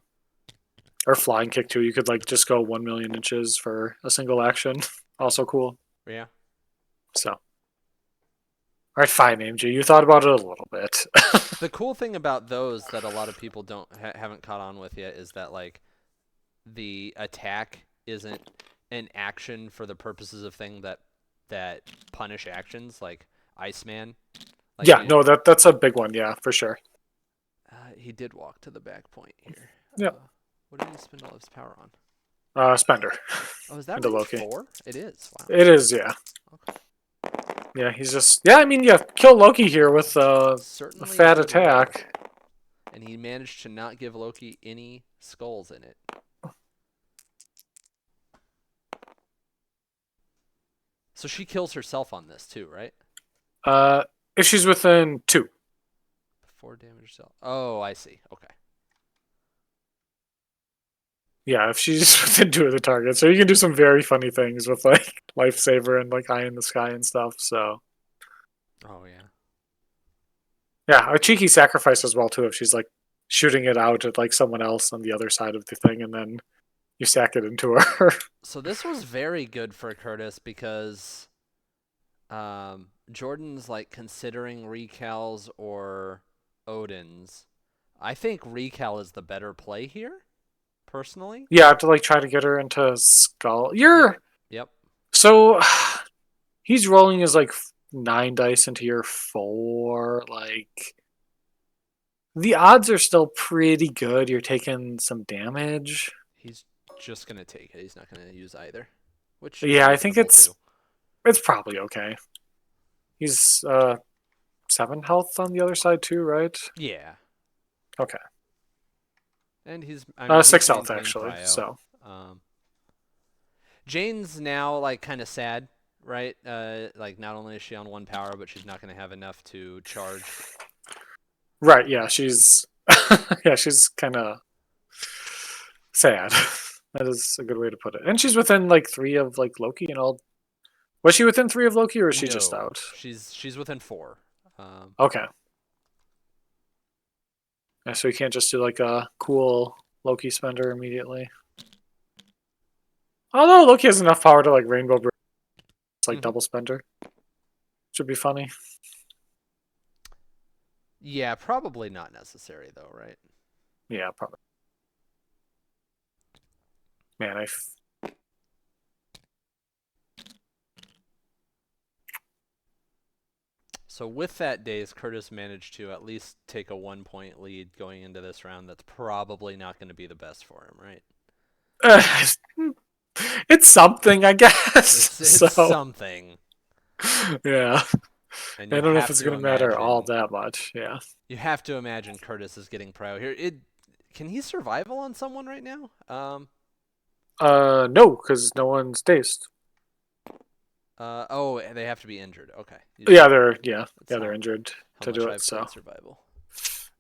Or flying kick too. You could like just go 1,000,000 inches for a single action. Also cool. Yeah. So. All right, fine, AMG. You thought about it a little bit. The cool thing about those that a lot of people haven't caught on with yet is that like the attack isn't an action for the purposes of thing that punish actions like Iceman. Like, yeah, no, that's a big one. Yeah, for sure. He did walk to the back point here. Yep. What did he spend all his power on? Spender. Oh, is that into range Loki. 4? It is. Wow. It is, yeah. Okay. Yeah, he's just... Yeah, I mean, yeah, kill Loki here with a Certainly fat good roll. attack. And he managed to not give Loki any skulls in it. So she kills herself on this too, right? If she's within 2. 4 damage herself. Oh, I see. Okay. Yeah, if she's within 2 of the target. So you can do some very funny things with, like, Lifesaver and, like, Eye in the Sky and stuff, so... Oh, yeah. Yeah, a cheeky sacrifice as well, too, if she's, like, shooting it out at, like, someone else on the other side of the thing, and then you sack it into her. So this was very good for Kurtis because Jordan's, like, considering Recal's or Odin's. I think Recal is the better play here, personally. Yeah, to, like, try to get her into Skull. You're... Yep. So, he's rolling his, like, 9 dice into your 4. Like, the odds are still pretty good. You're taking some damage. He's just going to take it. He's not going to use either. Which Yeah, I think reasonable, it's probably okay. He's 7 health on the other side too, right? too. Yeah. Okay. And he's 6 he's health maintained actually. prio. So Jane's now like kind of sad, right? Like not only is she on 1 power, but she's not going to have enough to charge. right, yeah, she's yeah, she's kind of sad. That is a good way to put it. And she's within like 3 of like Loki and all. Was she within 3 of Loki, or is she just No, out? She's within 4. Okay. Yeah, so you can't just do like a cool Loki spender immediately. Although Loki has enough power to like Rainbow Bridge, it's like double spender. Should be funny. Yeah, probably not necessary though, right? Yeah, probably. Man, So with that days, Kurtis managed to at least take a 1-point lead going into this round. That's probably not going to be the best for him, right? it's something, I guess. It's so, something. Yeah. And I don't know if it's going to matter all that much. Yeah. You have to imagine Kurtis is getting prio here. Can he survival on someone right now? No, because no one's dazed. Oh, they have to be injured. Okay. Yeah, they're injured to do it. So survival.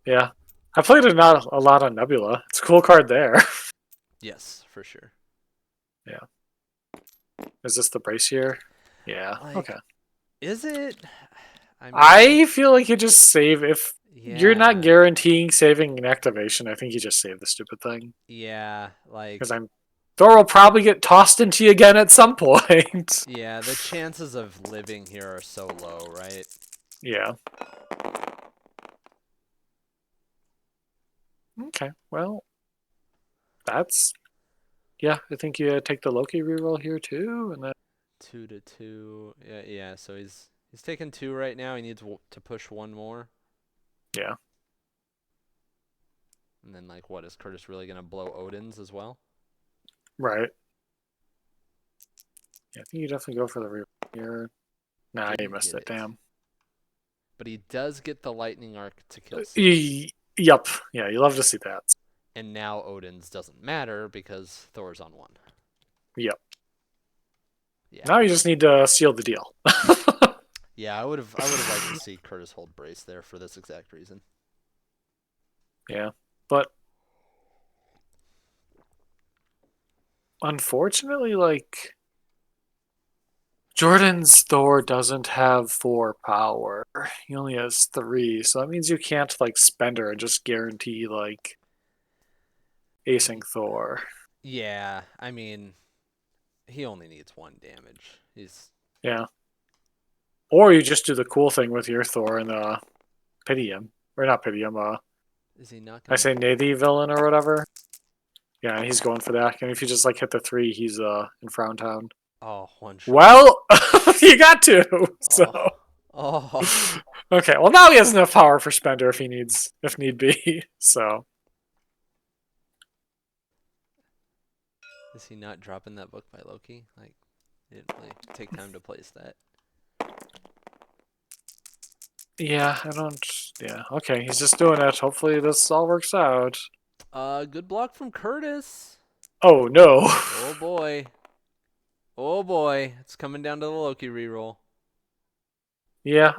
Yeah, I played it not a lot on Nebula. It's a cool card there. Yes, for sure. Yeah. Is this the brace here? Yeah. Like, okay. Is it? I feel like you just save if you're not Yeah. guaranteeing saving an activation. I think you just save the stupid thing. Yeah, like. Because Thor will probably get tossed into you again at some point. Yeah, the chances of living here are so low, right? Yeah. Okay, well, that's... Yeah, I think you take the Loki reroll here too, and then... 2 to 2. Yeah. So he's taking 2 right now. He needs to push 1 more. Yeah. And then, like, what is Kurtis really gonna blow Odin's as well? Right. Yeah, I think you definitely go for the reroll here. Nah, you missed it. Damn. But he does get the lightning arc to kill. Yep. Yeah, you love to see that. And now Odin's doesn't matter because Thor's on 1. Yep. Yeah. Now you just need to seal the deal. Yeah, I would have liked to see Kurtis hold brace there for this exact reason. Yeah, but unfortunately, like Jordan's Thor doesn't have 4 power. He only has 3, so that means you can't like spend her and just guarantee like acing Thor. Yeah, I mean, he only needs 1 damage. He's Yeah. Or you just do the cool thing with your Thor and pity him. Or not pity him, is he not I gonna? say Nathy villain or whatever. Yeah, he's going for that. And if you just like hit the 3, he's in Frown Town. Oh, 1 shot. Well, you got to. So Oh. okay, well now he has enough power for Spender if need be. So Is he not dropping that book by Loki? Like, he didn't really take time to place that. yeah, I don't. Yeah, okay, he's just doing it. Hopefully this all works out. Good block from Kurtis. Oh no. Oh boy. Oh boy. It's coming down to the Loki reroll. Yeah.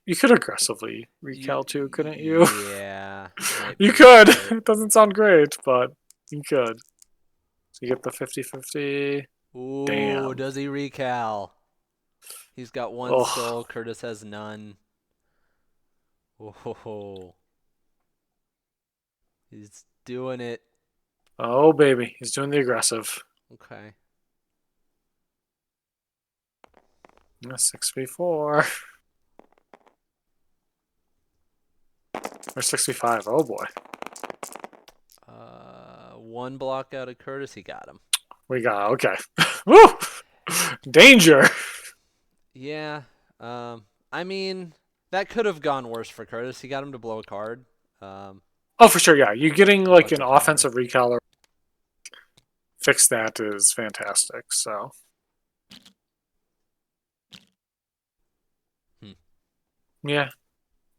You could aggressively recal too, couldn't you? Yeah. You could. It doesn't sound great, but you could. So you get the 50-50. Ooh, Damn. does he recal? He's got 1 Ugh. soul. Kurtis has none. Oh. He's doing it. Oh baby, he's doing the aggressive. Okay. 6v4. Or 6v5. Oh boy. 1 block out of Kurtis. He got him. We got okay. Woo! Danger. Yeah. I mean, that could have gone worse for Kurtis. He got him to blow a card. Oh, for sure, yeah. You getting like an Bunch of power. offensive recal or fix that is fantastic. So yeah.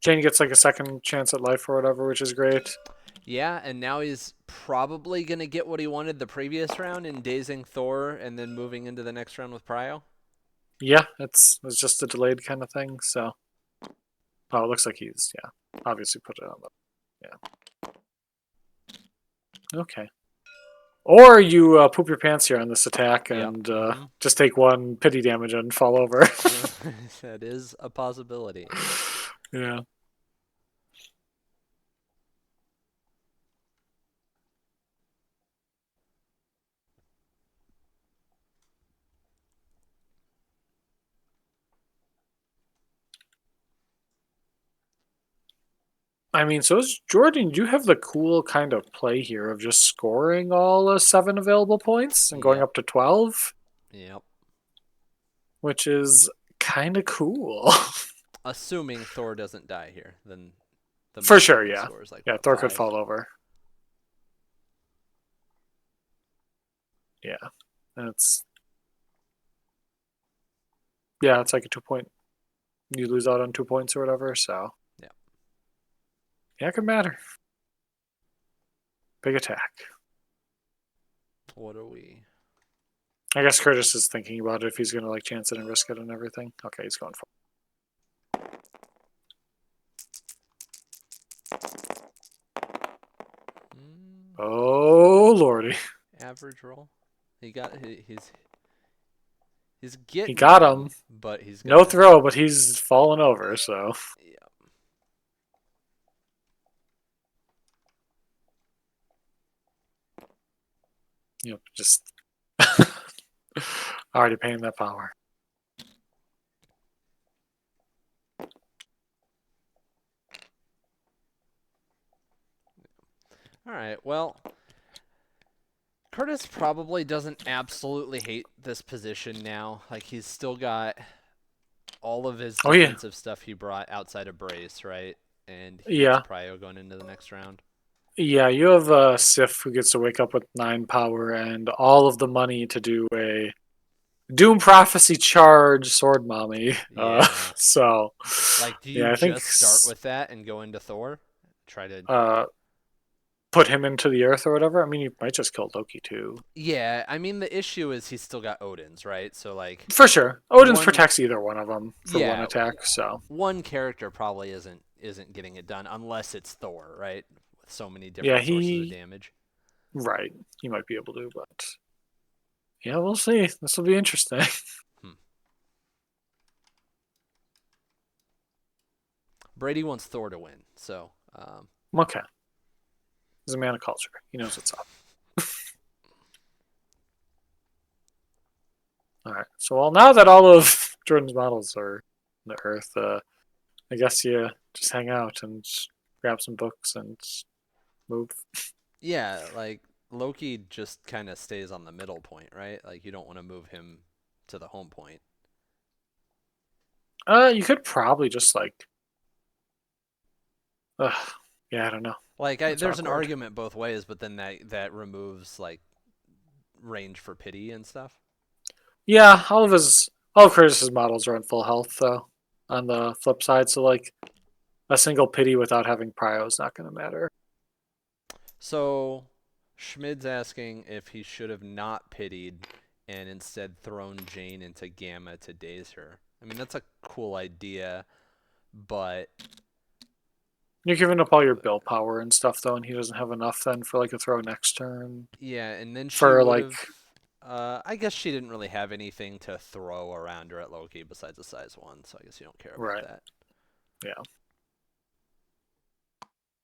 Jane gets like a second chance at life or whatever, which is great. Yeah, and now he's probably going to get what he wanted the previous round in dazing Thor and then moving into the next round with Prio. Yeah, it's just a delayed kind of thing. So, oh, it looks like he's obviously put it on the Okay. Or you poop your pants here on this attack and just take 1 pity damage and fall over. That is a possibility. Yeah. I mean, so is Jordan. You have the cool kind of play here of just scoring all 7 available points and going Yep. up to 12, Yep. which is kind of cool. Assuming Thor doesn't die here, then the For sure, maximum yeah. score is like, Yeah, what, Thor could 5? fall over. Yeah, it's it's like a 2-point. You lose out on 2 points or whatever. So yeah, it could matter. Big attack. What are we? I guess Kurtis is thinking about it if he's gonna like chance it and risk it and everything. Okay, he's going for Oh lordy. Average roll. He's getting. He got him. But he's No throw, but he's fallen over, so. Yeah. Yep, just already paying that power. All right. Well, Kurtis probably doesn't absolutely hate this position now. Like, he's still got all of his defensive stuff he brought outside of brace, right? And he gets Prio going into the next round. Yeah, you have Sif who gets to wake up with 9 power and all of the money to do a Doom Prophecy charge sword mommy. So, like, do you just start with that and go into Thor? Try to. put him into the earth or whatever. I mean, you might just kill Loki too. Yeah, I mean the issue is he's still got Odin's, right? So like For sure. Odin's one, protects either one of them for one yeah, attack, so. one character probably isn't getting it done unless it's Thor, right? With so many Yeah, different sources of damage. Right. He might be able to, but. Yeah, we'll see. This will be interesting. Brady wants Thor to win, so. Okay. He's a man of culture. He knows what's up. Alright. So, well, now that all of Jordan's models are on the Earth, I guess you just hang out and grab some books and move. Yeah, like Loki just kind of stays on the middle point, right? Like you don't want to move him to the home point. You could probably just like. Yeah, I don't know. Like That's there's an awkward. argument both ways, but then that removes like range for pity and stuff. Yeah, all of Kurtis's models are on full health though. On the flip side, so like a single pity without having prio is not going to matter. So Schmid's asking if he should have not pitied and instead thrown Jane into Gamma to daze her. I mean, that's a cool idea, but You're giving up all your bill power and stuff though, and he doesn't have enough then for like a throw next turn. yeah, and then she For would like, have. I guess she didn't really have anything to throw around her at Loki besides a size 1, so I guess you don't care about Right. that. yeah.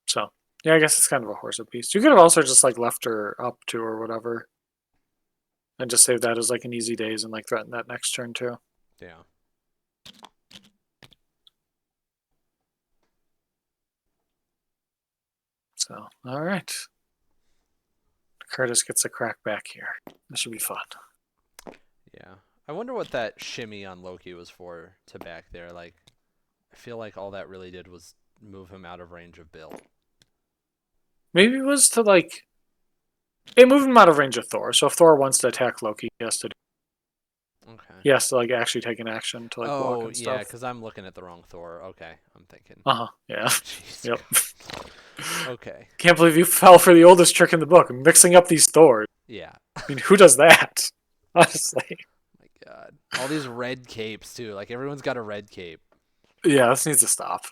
So yeah, I guess it's kind of a horse apiece. You could have also just like left her up to or whatever, and just save that as like an easy daze and like threaten that next turn too. Yeah. So all right, Kurtis gets a crack back here. This should be fun. Yeah. I wonder what that shimmy on Loki was for to back there. Like, I feel like all that really did was move him out of range of Bill. Maybe it was to like. It moved him out of range of Thor. So if Thor wants to attack Loki, Okay. he has to like actually take an action to like block Oh, and yeah, stuff. because I'm looking at the wrong Thor. Okay, I'm thinking. Yeah. Jeez. Yep. Okay. Can't believe you fell for the oldest trick in the book, mixing up these Thors. Yeah. I mean, who does that? Honestly. My God. All these red capes, too. Like, everyone's got a red cape. Yeah, this needs to stop.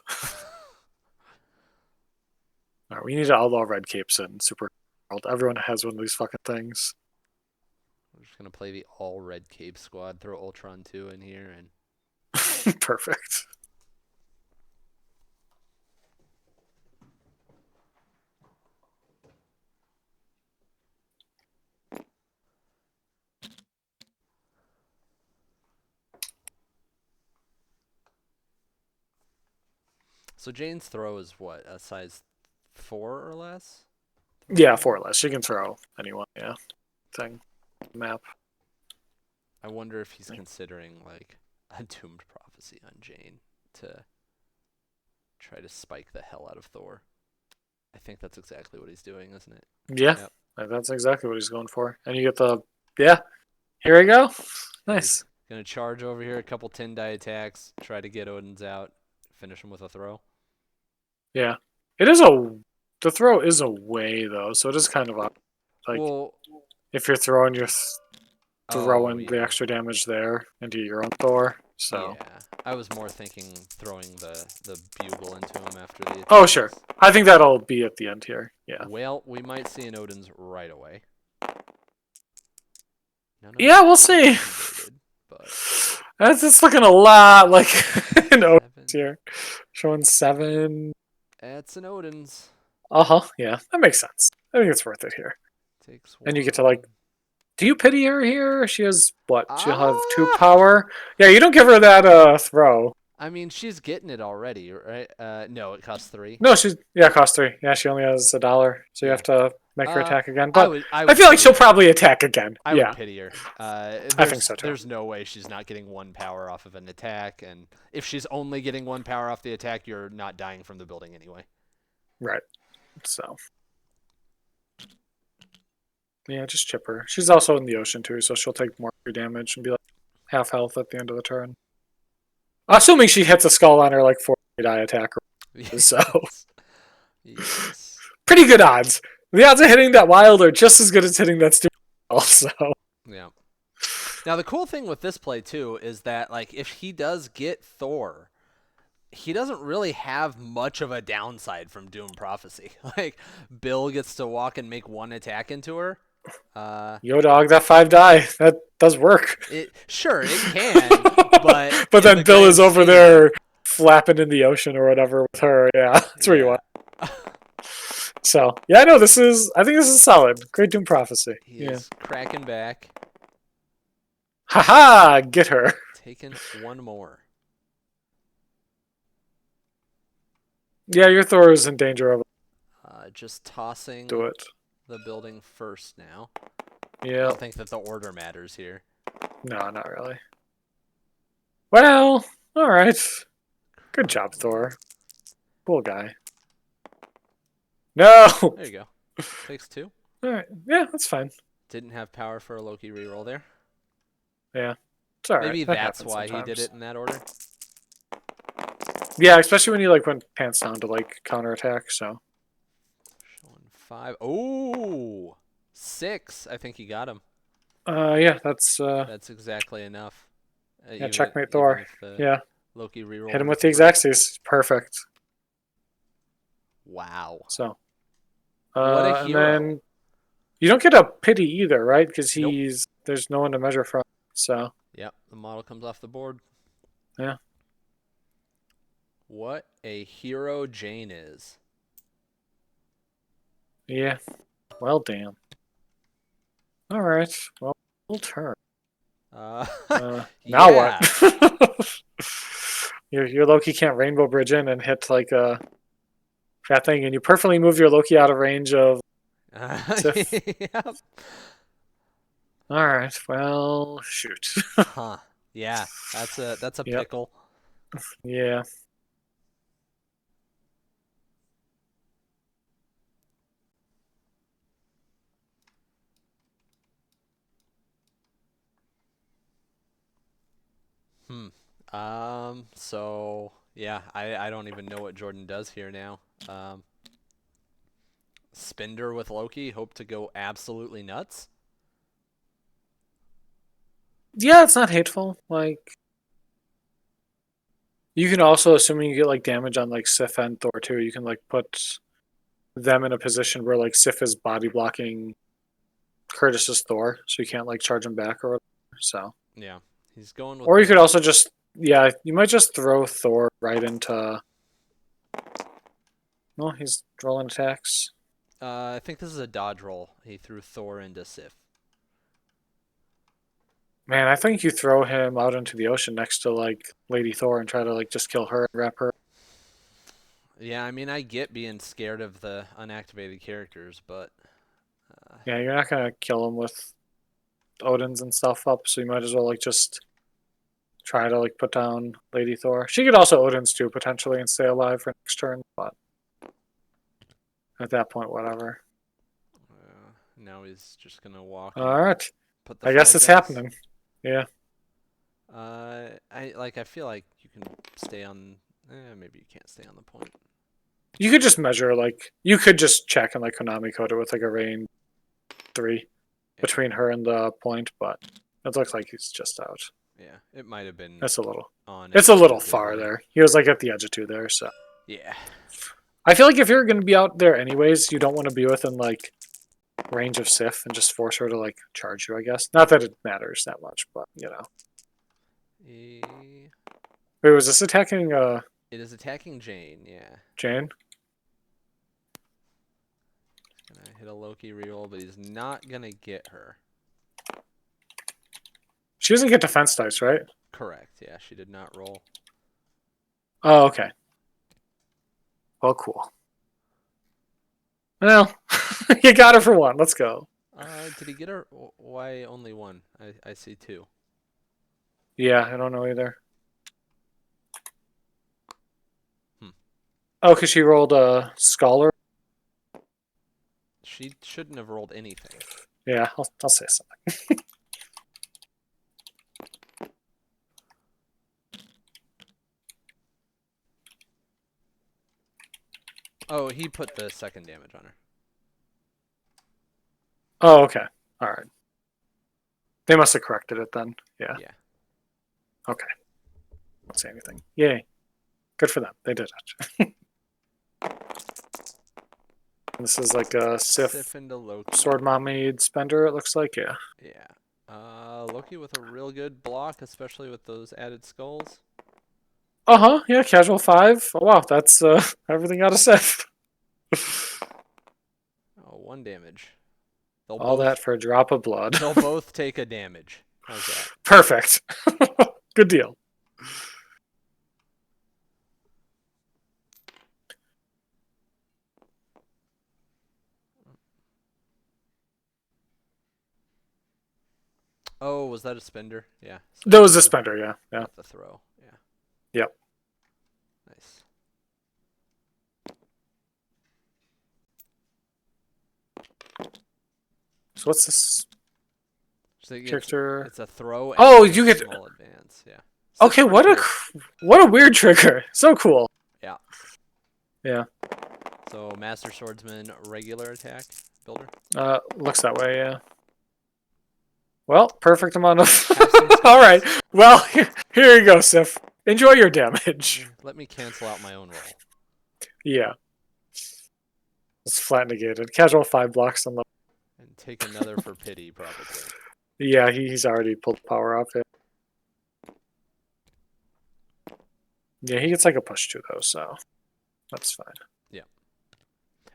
All right, we need to outlaw red capes in Super World. Everyone has one of these fucking things. We're just going to play the all red cape squad, throw Ultron 2 in here, and. Perfect. So Jane's throw is what? A size 4 or less? Yeah, 4 or less. She can throw anyone, yeah. Thing. Map. I wonder if he's considering, like, a doomed prophecy on Jane to try to spike the hell out of Thor. I think that's exactly what he's doing, isn't it? Yeah, Yep. that's exactly what he's going for. And you get the, yeah, here we go. Nice. Gonna charge over here, a couple 10 die attacks, try to get Odin's out, finish him with a throw. Yeah. The throw is away, though, so it is kind of a, like, Well, if you're throwing, you're throwing yeah. the extra damage there into your own Thor, so. Yeah, I was more thinking throwing the bugle into him after the attack. Oh, sure. I think that'll be at the end here, yeah. Well, we might see an Odin's right away. Yeah, we'll see. Activated, but It's looking a lot like an Odin's 7. here. Showing 7. It's an Odin's. Yeah, that makes sense. I think it's worth it here. Takes And you get to, 1. like, do you pity her here? She has, what? She'll have 2 Ah! power? Yeah, you don't give her that throw. I mean, she's getting it already, right? No, it costs 3. No, cost 3. Yeah, she only has $1, so you have to make her attack again. But I feel like she'll probably attack again. I would pity her. I think so too. There's no way she's not getting 1 power off of an attack, and if she's only getting 1 power off the attack, you're not dying from the building anyway. Right. So. Yeah, just chip her. She's also in the ocean too, so she'll take more damage and be like half health at the end of the turn. Assuming she hits a skull on her like 4 die attack. So Yes. pretty good odds. The odds of hitting that wild are just as good as hitting that stupid also. Yeah. Now the cool thing with this play too is that like if he does get Thor, he doesn't really have much of a downside from Doom Prophecy. Like Bill gets to walk and make one attack into her. Yo, dog, that 5 die. That does work. Sure it can, but But in then the Bill grand is over scheme- there flapping in the ocean or whatever with her. Yeah, that's where you Yeah. want. So, yeah, no, I think this is solid. Great Doom Prophecy. He Yeah. is cracking back, Haha, get her. taking one more. Yeah, your Thor is in danger of Just tossing do it. the building first now. I Yeah. don't think that the order matters here. No, not really. Well, alright. Good job, Thor. Cool guy. No! There you go. Takes 2. Alright. Yeah, that's fine. Didn't have power for a Loki reroll there. Yeah. It's alright. Maybe That that's happens why sometimes. he did it in that order. Yeah, especially when you like went pants down to like counterattack, so. Showing 5. Oh, 6. I think he got him. Yeah, that's That's exactly enough. yeah, checkmate Thor. Yeah. Loki reroll. Hit him with the Exacties. Perfect. Wow. So. What a and hero. then you don't get a pity either, right? Because Nope. there's no one to measure from. So. Yep, the model comes off the board. Yeah. What a hero Jane is. Yeah. Well, damn. All right. Well, we'll turn. Now Yeah. what? your Loki can't Rainbow Bridge in and hit like a that thing, and you perfectly move your Loki out of range of. Yep. All right. Well, shoot. Huh. Yeah, that's a Yep. pickle. Yeah. So yeah, I don't even know what Jordan does here now. Spender with Loki, hope to go absolutely nuts. Yeah, it's not hateful. Like, you can also, assuming you get like damage on like Sif and Thor too, you can like put them in a position where like Sif is body blocking Kurtis's Thor, so you can't like charge him back or whatever. So. Yeah, he's going with. Or you could also just, yeah, you might just throw Thor right into. No, he's rolling attacks. I think this is a dodge roll. He threw Thor into Sif. Man, I think you throw him out into the ocean next to like Lady Thor and try to like just kill her and wrap her. Yeah, I mean, I get being scared of the unactivated characters, but Yeah, you're not gonna kill him with Odin's and stuff up, so you might as well like just try to like put down Lady Thor. She could also Odin's too potentially and stay alive for next turn, but at that point, whatever. now he's just gonna walk. All right, Put the I guess 5 it's dice. happening. Yeah. I feel like you can stay on. Maybe you can't stay on the point. You could just measure, like, you could just check and, like, Konami code it with, like, a range 3 between her and the point, but it looks like he's just out. Yeah, it might have been. That's a little. On. It's a little far there. He was, like, at the edge of 2 there, so. Yeah. I feel like if you're going to be out there anyways, you don't want to be within, like, range of Sif and just force her to, like, charge you, I guess. Not that it matters that much, but, you know. Wait, was this attacking, It is attacking Jane, yeah. Jane? Gonna hit a Loki reroll, but he's not gonna get her. She doesn't get defense dice, right? Correct, yeah, she did not roll. Oh, okay. Well, cool. Well, you got her for 1. Let's go. Did he get her? Why only 1? I see 2. Yeah, I don't know either. Oh, because she rolled a Scholar? She shouldn't have rolled anything. Yeah, I'll say something. Oh, he put the second damage on her. Oh, okay. All right. They must have corrected it then. Yeah. Yeah. Okay. Won't say anything. Yay. Good for them. They did it. This is like a Sif into Loki. Sword Mommy Spender, it looks like. Yeah. Yeah. Loki with a real good block, especially with those added skulls. Uh-huh. Yeah, casual 5. Oh, wow. That's everything out of Sif. Oh, 1 damage. They'll All both, that for a drop of blood. They'll both take a damage. How's that? Perfect. Good deal. Oh, was that a spender? Yeah. So That was a Spender, yeah. Yeah. the throw. Yeah. Yep. Nice. So what's this So character? it's a throw. Oh, and you get small advance. Yeah. Okay, what a weird trigger. So cool. Yeah. Yeah. So Master Swordsman, regular attack builder. Looks that way, yeah. Well, perfect amount of. Have some All right. Well, here you go, Sif. Enjoy your damage. Let me cancel out my own roll. Yeah. It's flat negated. Casual 5 blocks on the. And take another for pity, probably. Yeah, he's already pulled power off it. Yeah, he gets like a push 2 though, so that's fine.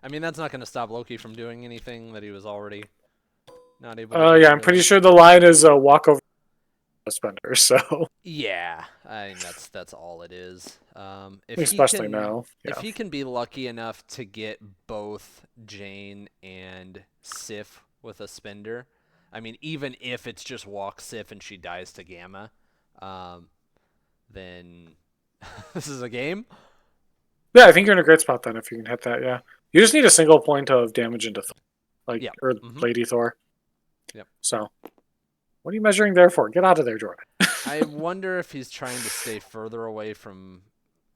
I mean, that's not going to stop Loki from doing anything that he was already not able to do. Yeah, I'm pretty sure the line is a walk over Spender, so. Yeah, I mean, that's all it is. If Especially he can, now. If Yeah. he can be lucky enough to get both Jane and Sif with a spender, I mean, even if it's just walk Sif and she dies to Gamma, then this is a game. Yeah, I think you're in a great spot then if you can hit that, yeah. You just need a single point of damage into Thor. Like, Yep. or Mhm. Lady Thor. Yep. So, what are you measuring there for? Get out of there, Jordan. I wonder if he's trying to stay further away from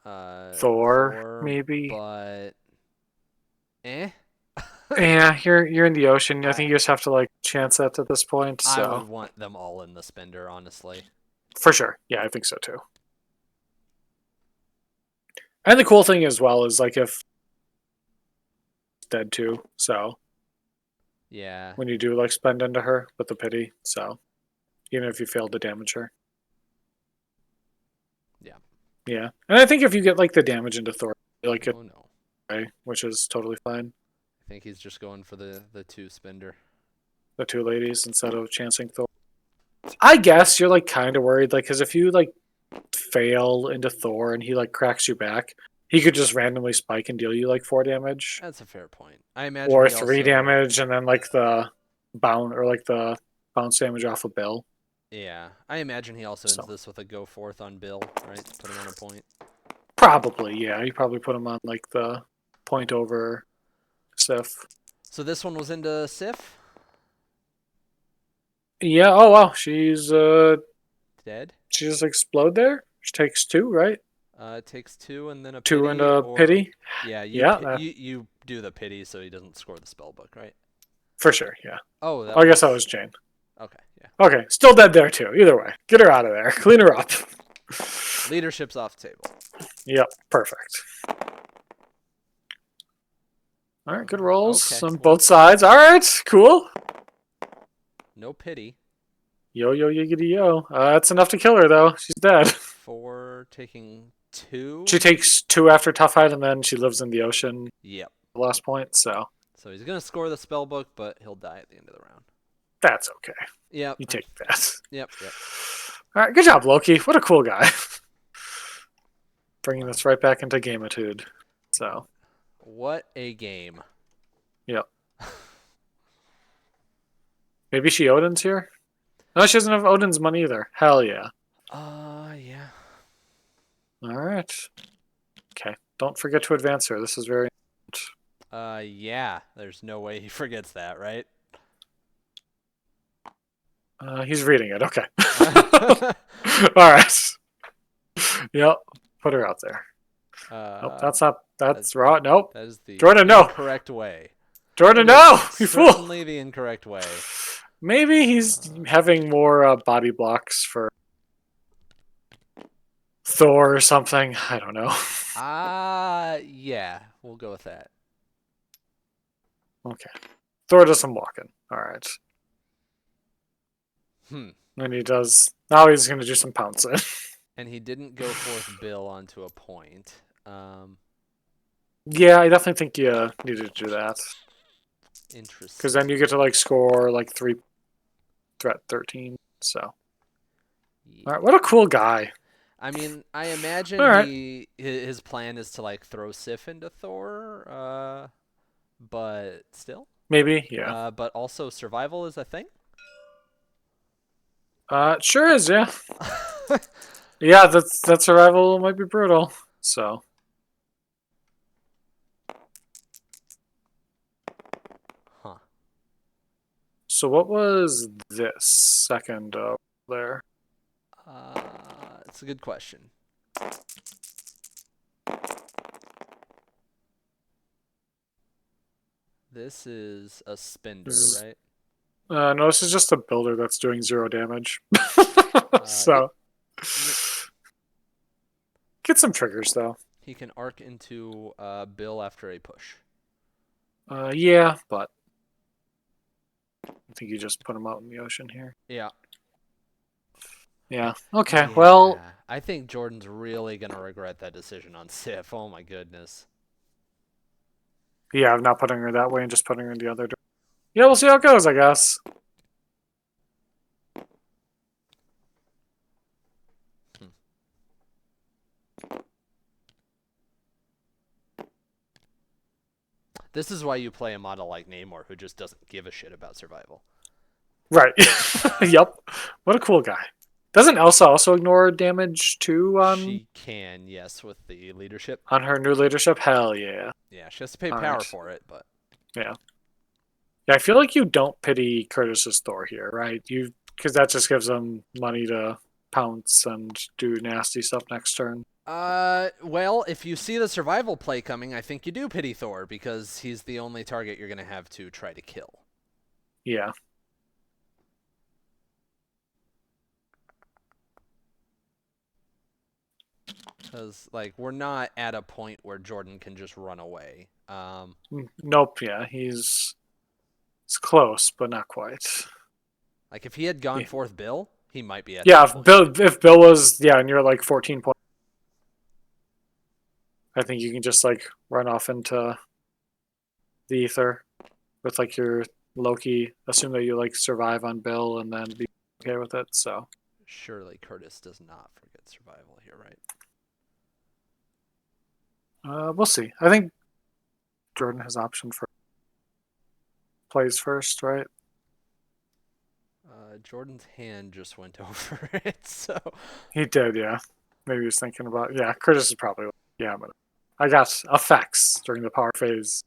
Thor, maybe. But Yeah, you're in the ocean. I think you just have to like chance that at this point. I So would want them all in the spender, honestly. for sure, yeah, I think so too. And the cool thing as well is like if dead too. So Yeah. when you do like spend into her with the pity, so even if you failed to damage her. Yeah. Yeah, and I think if you get like the damage into Thor, like it Oh no. away, which is totally fine. I think he's just going for the 2 spender. The 2 ladies instead of chancing Thor. I guess you're like kind of worried, like, because if you like fail into Thor and he like cracks you back, he could just randomly spike and deal you like 4 damage That's a fair point. I imagine or he 3 also, damage, and then like the bounce or like the bounce damage off of Bill. Yeah, I imagine he also So. ends this with a go forth on Bill, right? Put him on a point. Probably, yeah. You probably put him on like the point over Sif. So this one was into Sif. Yeah. Oh wow, she's Dead. she just explode there. She takes 2, right? It takes 2 and then a 2 pity. and a or- pity. Yeah, Yeah, you do the pity so he doesn't score the spell book, right? For sure. Yeah. Oh, that I guess that was Jane. Okay, yeah. Okay, still dead there too. Either way, get her out of there. Clean her up. Leadership's off the table. Yep, perfect. All right, good rolls Okay. on both sides. All right, cool. No pity. Yo yo yiggity yo. That's enough to kill her though. She's dead. 4 taking 2. She takes 2 after tough fight, and then she lives in the ocean. Yep. The last point, so So he's gonna score the spell book, but he'll die at the end of the round. that's okay. Yep. You take that. Yep. All right, good job, Loki. What a cool guy. Bringing us right back into gamitude. So, What a game. yep. Maybe she Odin's here? No, she doesn't have Odin's money either. Hell yeah. Yeah. All right. Okay. Don't forget to advance her. This is very. Yeah. There's no way he forgets that, right? He's reading it. Okay. All right. Yep. Put her out there. Nope, that's not. That's raw. Nope. That is the Jordan, no. correct way. Jordan, That no! is You fool! certainly the incorrect way. Maybe he's having more body blocks for Thor or something. I don't know. Yeah, we'll go with that. Okay. Thor does some walking. Alright. Hmm. And he does. Now he's going to do some pouncing. And he didn't go forth Bill onto a point. Yeah, I definitely think you needed to do that. Interesting. Because then you get to like score like 3 threat 13. So. Yeah. Alright, what a cool guy. I mean, I imagine Alright. his plan is to like throw Sif into Thor, but still. Maybe, yeah. But also survival is a thing. It sure is, yeah. Yeah, that survival might be brutal. So. Huh. So what was this second there? It's a good question. This is a spender, This is- right? No, this is just a builder that's doing 0 damage. So get some triggers though. He can arc into Bill after a push. Yeah, but I think you just put him out in the ocean here. Yeah. Yeah. Okay. Well, Yeah. I think Jordan's really gonna regret that decision on Sif. Oh my goodness. yeah, I'm not putting her that way and just putting her in the other direction. Yeah, we'll see how it goes, I guess. This is why you play a model like Namor, who just doesn't give a shit about survival. Right. Yep. What a cool guy. Doesn't Elsa also ignore damage too She can, yes, with the leadership. on her new leadership? Hell yeah. Yeah, she has to pay All power right. for it, but Yeah. Yeah, I feel like you don't pity Kurtis's Thor here, right? Because that just gives him money to pounce and do nasty stuff next turn. well, if you see the survival play coming, I think you do pity Thor because he's the only target you're gonna have to try to kill. Yeah. Because like we're not at a point where Jordan can just run away. Nope. Yeah, it's close, but not quite. Like if he had gone Yeah. forth Bill, he might be at Yeah, that point. if Bill was and you're like 14 points, I think you can just like run off into the ether with like your Loki. Assume that you like survive on Bill and then be okay with it. So Surely Kurtis does not forget survival here, right? we'll see. I think Jordan has option for plays first, right? Jordan's hand just went over it, so He did, yeah. Maybe he was thinking about Curtis is probably like, but I got effects during the power phase.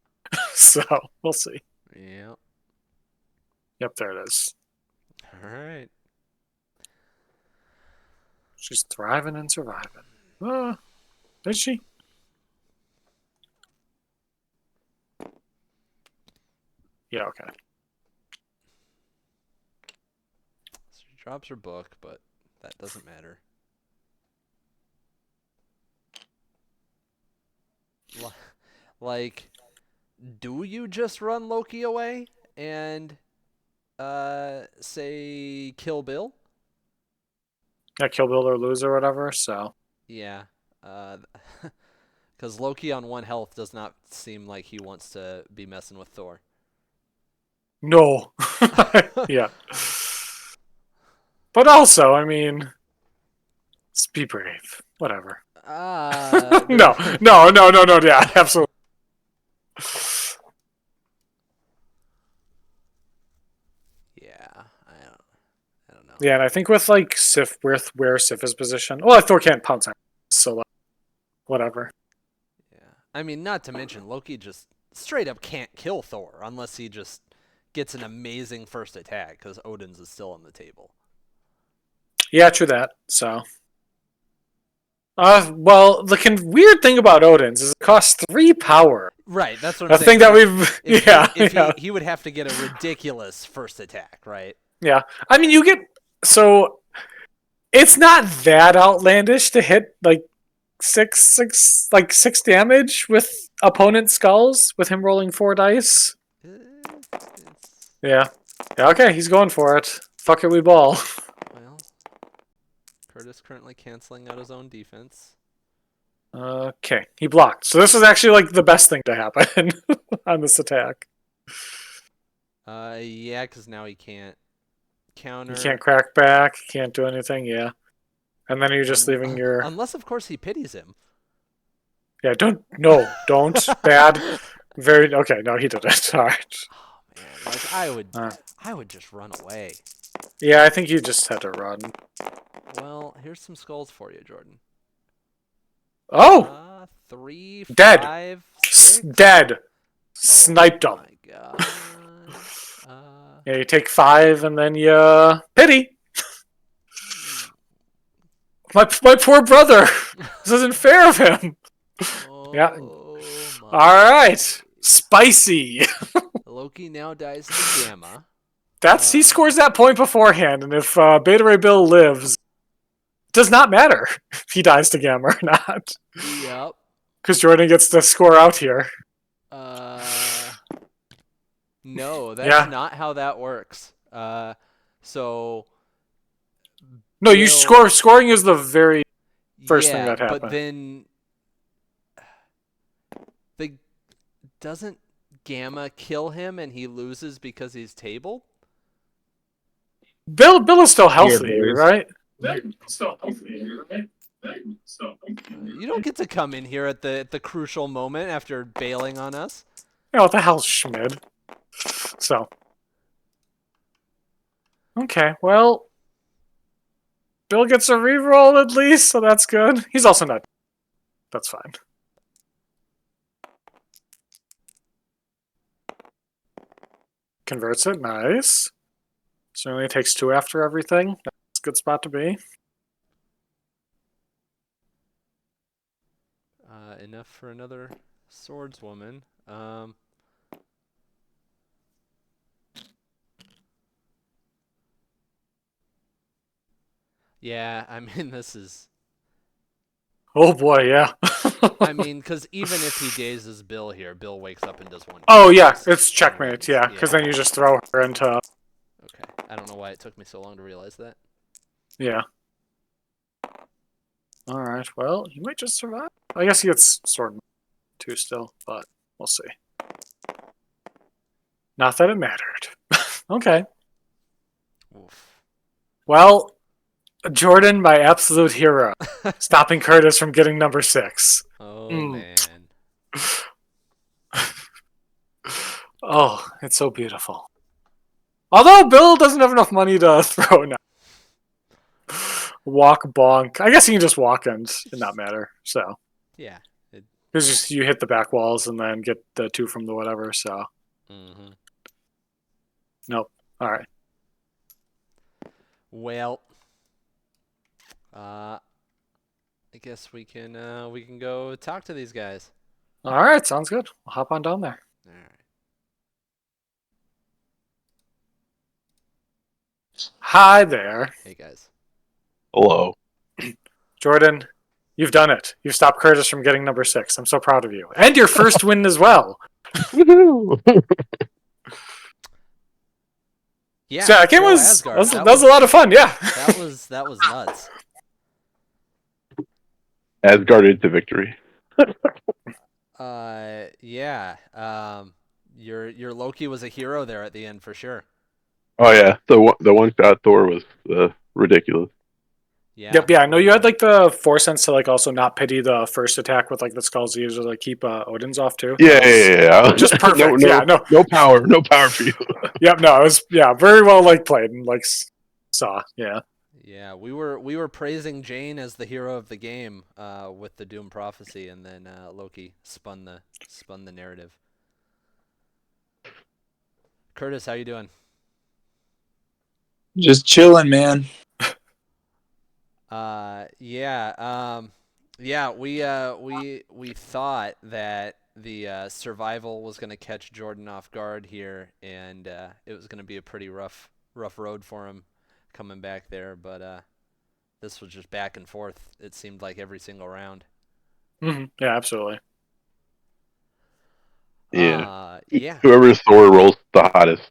So we'll see. yeah. Yep, there it is. All right. She's thriving and surviving. Is she? Yeah, okay. So she drops her book, but that doesn't matter. Like, do you just run Loki away and say kill Bill? Yeah, kill Bill or lose or whatever, so. Yeah. Because Loki on 1 health does not seem like he wants to be messing with Thor. No. Yeah. But also, I mean, let's be brave. Whatever. No, yeah, absolutely. Yeah, I don't know. Yeah, and I think with like Sif, where Sif is positioned, well, Thor can't pounce on, so like, whatever. Yeah, I mean, not to mention Loki just straight up can't kill Thor unless he just gets an amazing first attack because Odin's is still on the table. Yeah, true that. So, Well, the weird thing about Odin's is it costs 3 power. Right, that's what A I'm thing saying. that Like, we've if yeah, he, if yeah. he would have to get a ridiculous first attack, right? Yeah. I mean, you get so it's not that outlandish to hit like six damage with opponent skulls with him rolling 4 dice. It's, Yeah. Yeah, okay, he's going for it. Fuck it, we ball. well, Kurtis currently canceling out his own defense. Okay, he blocked. So this is actually like the best thing to happen on this attack. Yeah, because now he can't counter. You can't crack back, can't do anything, yeah. And then you're just leaving your Unless, of course, he pities him. yeah. Don't bad. Very okay. No, he didn't. All right. Oh man, like I would just run away. Yeah, I think you just had to run. Well, here's some skulls for you, Jordan. Oh, 3, Dead. 5, 6. dead. Sniped Oh him. my god. Yeah, you take 5 and then you pity. My poor brother. This isn't fair of him. Yeah. my. All right. Spicy. Loki now dies to Gamma. He scores that point beforehand, and if Beta Ray Bill lives, it does not matter if he dies to Gamma or not. Yep. Because Jordan gets to score out here. No, that's Yeah. not how that works. So No, you Bill- scoring is the very first thing yeah, that happened. but then doesn't Gamma kill him and he loses because he's tabled? Bill is still healthy, boys. right? You don't get to come in here at the crucial moment after bailing on us. Yeah, what the hell's Schmid? So. Okay, well. Bill gets a reroll at least, so that's good. He's also not. That's fine. Converts it, nice. Certainly takes 2 after everything. That's a good spot to be. Enough for another swordswoman. Yeah, I mean, this is... Oh boy, yeah. I mean, because even if he dazes Bill here, Bill wakes up and does one. Oh yeah, dice it's and checkmate, wins. yeah. Because then you just throw her into... Okay, I don't know why it took me so long to realize that. Yeah. Alright, well, he might just survive. I guess he gets sword 2 still, but we'll see. Not that it mattered. Okay. Oof. Well, Jordan, my absolute hero, stopping Kurtis from getting number 6. Oh, Mm. man. Oh, it's so beautiful. Although Bill doesn't have enough money to throw now. Walk bonk. I guess he can just walk and not matter. So Yeah. it's just you hit the back walls and then get the 2 from the whatever. So Mm-hmm. nope. All right. Well, I guess we can go talk to these guys. All right. Sounds good. I'll hop on down there. All right. Hi there, Hey guys. Hello. Jordan. You've done it. You've stopped Kurtis from getting number 6. I'm so proud of you, and your first win as well. Yeah. So, that game go was Asgard. that was a lot of fun. Yeah. That was nuts. Asgard into victory. Yeah. Your Loki was a hero there at the end for sure. Oh yeah, the one shot Thor was ridiculous. Yeah. Yep, yeah, I know you had like the foresight to like also not pity the first attack with like the skulls used to like keep Odin's off too. Yeah. Just perfect. No power for you. Yep, no, it was very well like played and like saw. Yeah. Yeah, we were praising Jane as the hero of the game with the Doom prophecy, and then Loki spun the narrative. Kurtis, how you doing? Just chilling, man. Yeah. Yeah, we thought that the survival was going to catch Jordan off guard here, and it was going to be a pretty rough road for him coming back there. But this was just back and forth. It seemed like every single round. Yeah, absolutely. Yeah. Yeah. Whoever's Thor rolls the hottest.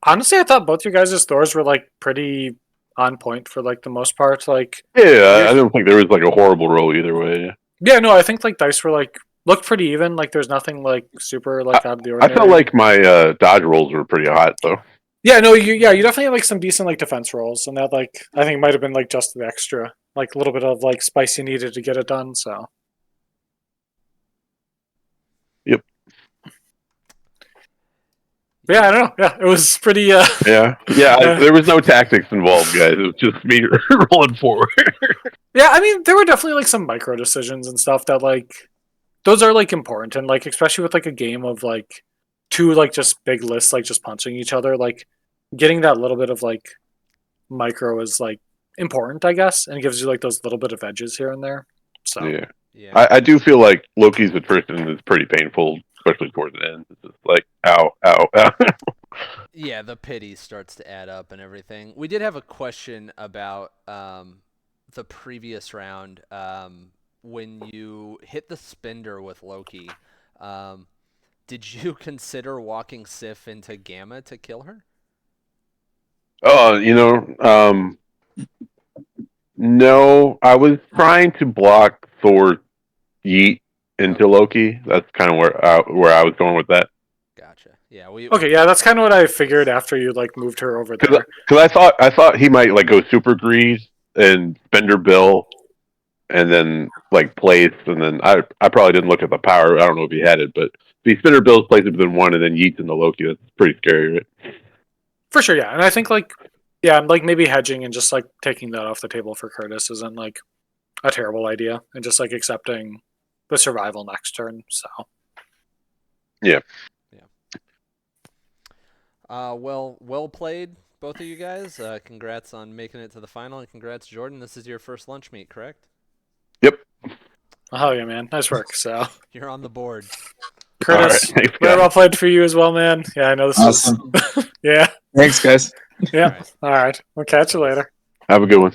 Honestly, I thought both your guys' Thors were like pretty on point for like the most part. Like, Yeah, I don't think there was like a horrible roll either way. yeah, no, I think like dice were like looked pretty even. Like, there's nothing like super like out of the I ordinary. felt like my dodge rolls were pretty hot though. Yeah, no, you definitely have like some decent like defense rolls, and that like I think might have been like just the extra, like a little bit of like spice you needed to get it done. So Yep. yeah, I don't know. Yeah, it was pretty. Yeah. There was no tactics involved, guys. It was just me rolling forward. Yeah, I mean, there were definitely like some micro decisions and stuff that like those are like important, and like especially with like a game of like two like just big lists like just punching each other, like getting that little bit of like micro is like important, I guess, and gives you like those little bit of edges here and there. So Yeah. Yeah. I do feel like Loki's attrition is pretty painful, especially towards the end. It's just like ow, ow, ow. Yeah, the pity starts to add up and everything. We did have a question about the previous round. When you hit the spender with Loki, did you consider walking Sif into Gamma to kill her? Oh, no, I was trying to block Thor yeet into Loki. That's kind of where I was going with that. Gotcha. Yeah, we okay, yeah, that's kind of what I figured after you like moved her over there. Because I thought he might like go super grease and Spender Bill, and then like place, and then I probably didn't look at the power. I don't know if he had it, but if he Spender Bill's place within one, and then yeets into Loki, that's pretty scary, right? For sure, yeah, and I think like yeah, like maybe hedging and just like taking that off the table for Kurtis isn't like a terrible idea, and just like accepting the survival next turn. So Yeah. well played, both of you guys. Congrats on making it to the final, and congrats, Jordan. This is your first lunch meet, correct? Yep. oh yeah, man, nice work. So You're on the board. Kurtis, All right, thanks, very guys. well played for you as well, man. Yeah, I know this Awesome. is yeah, Thanks, guys. yeah. All right, we'll catch you later. Have a good one.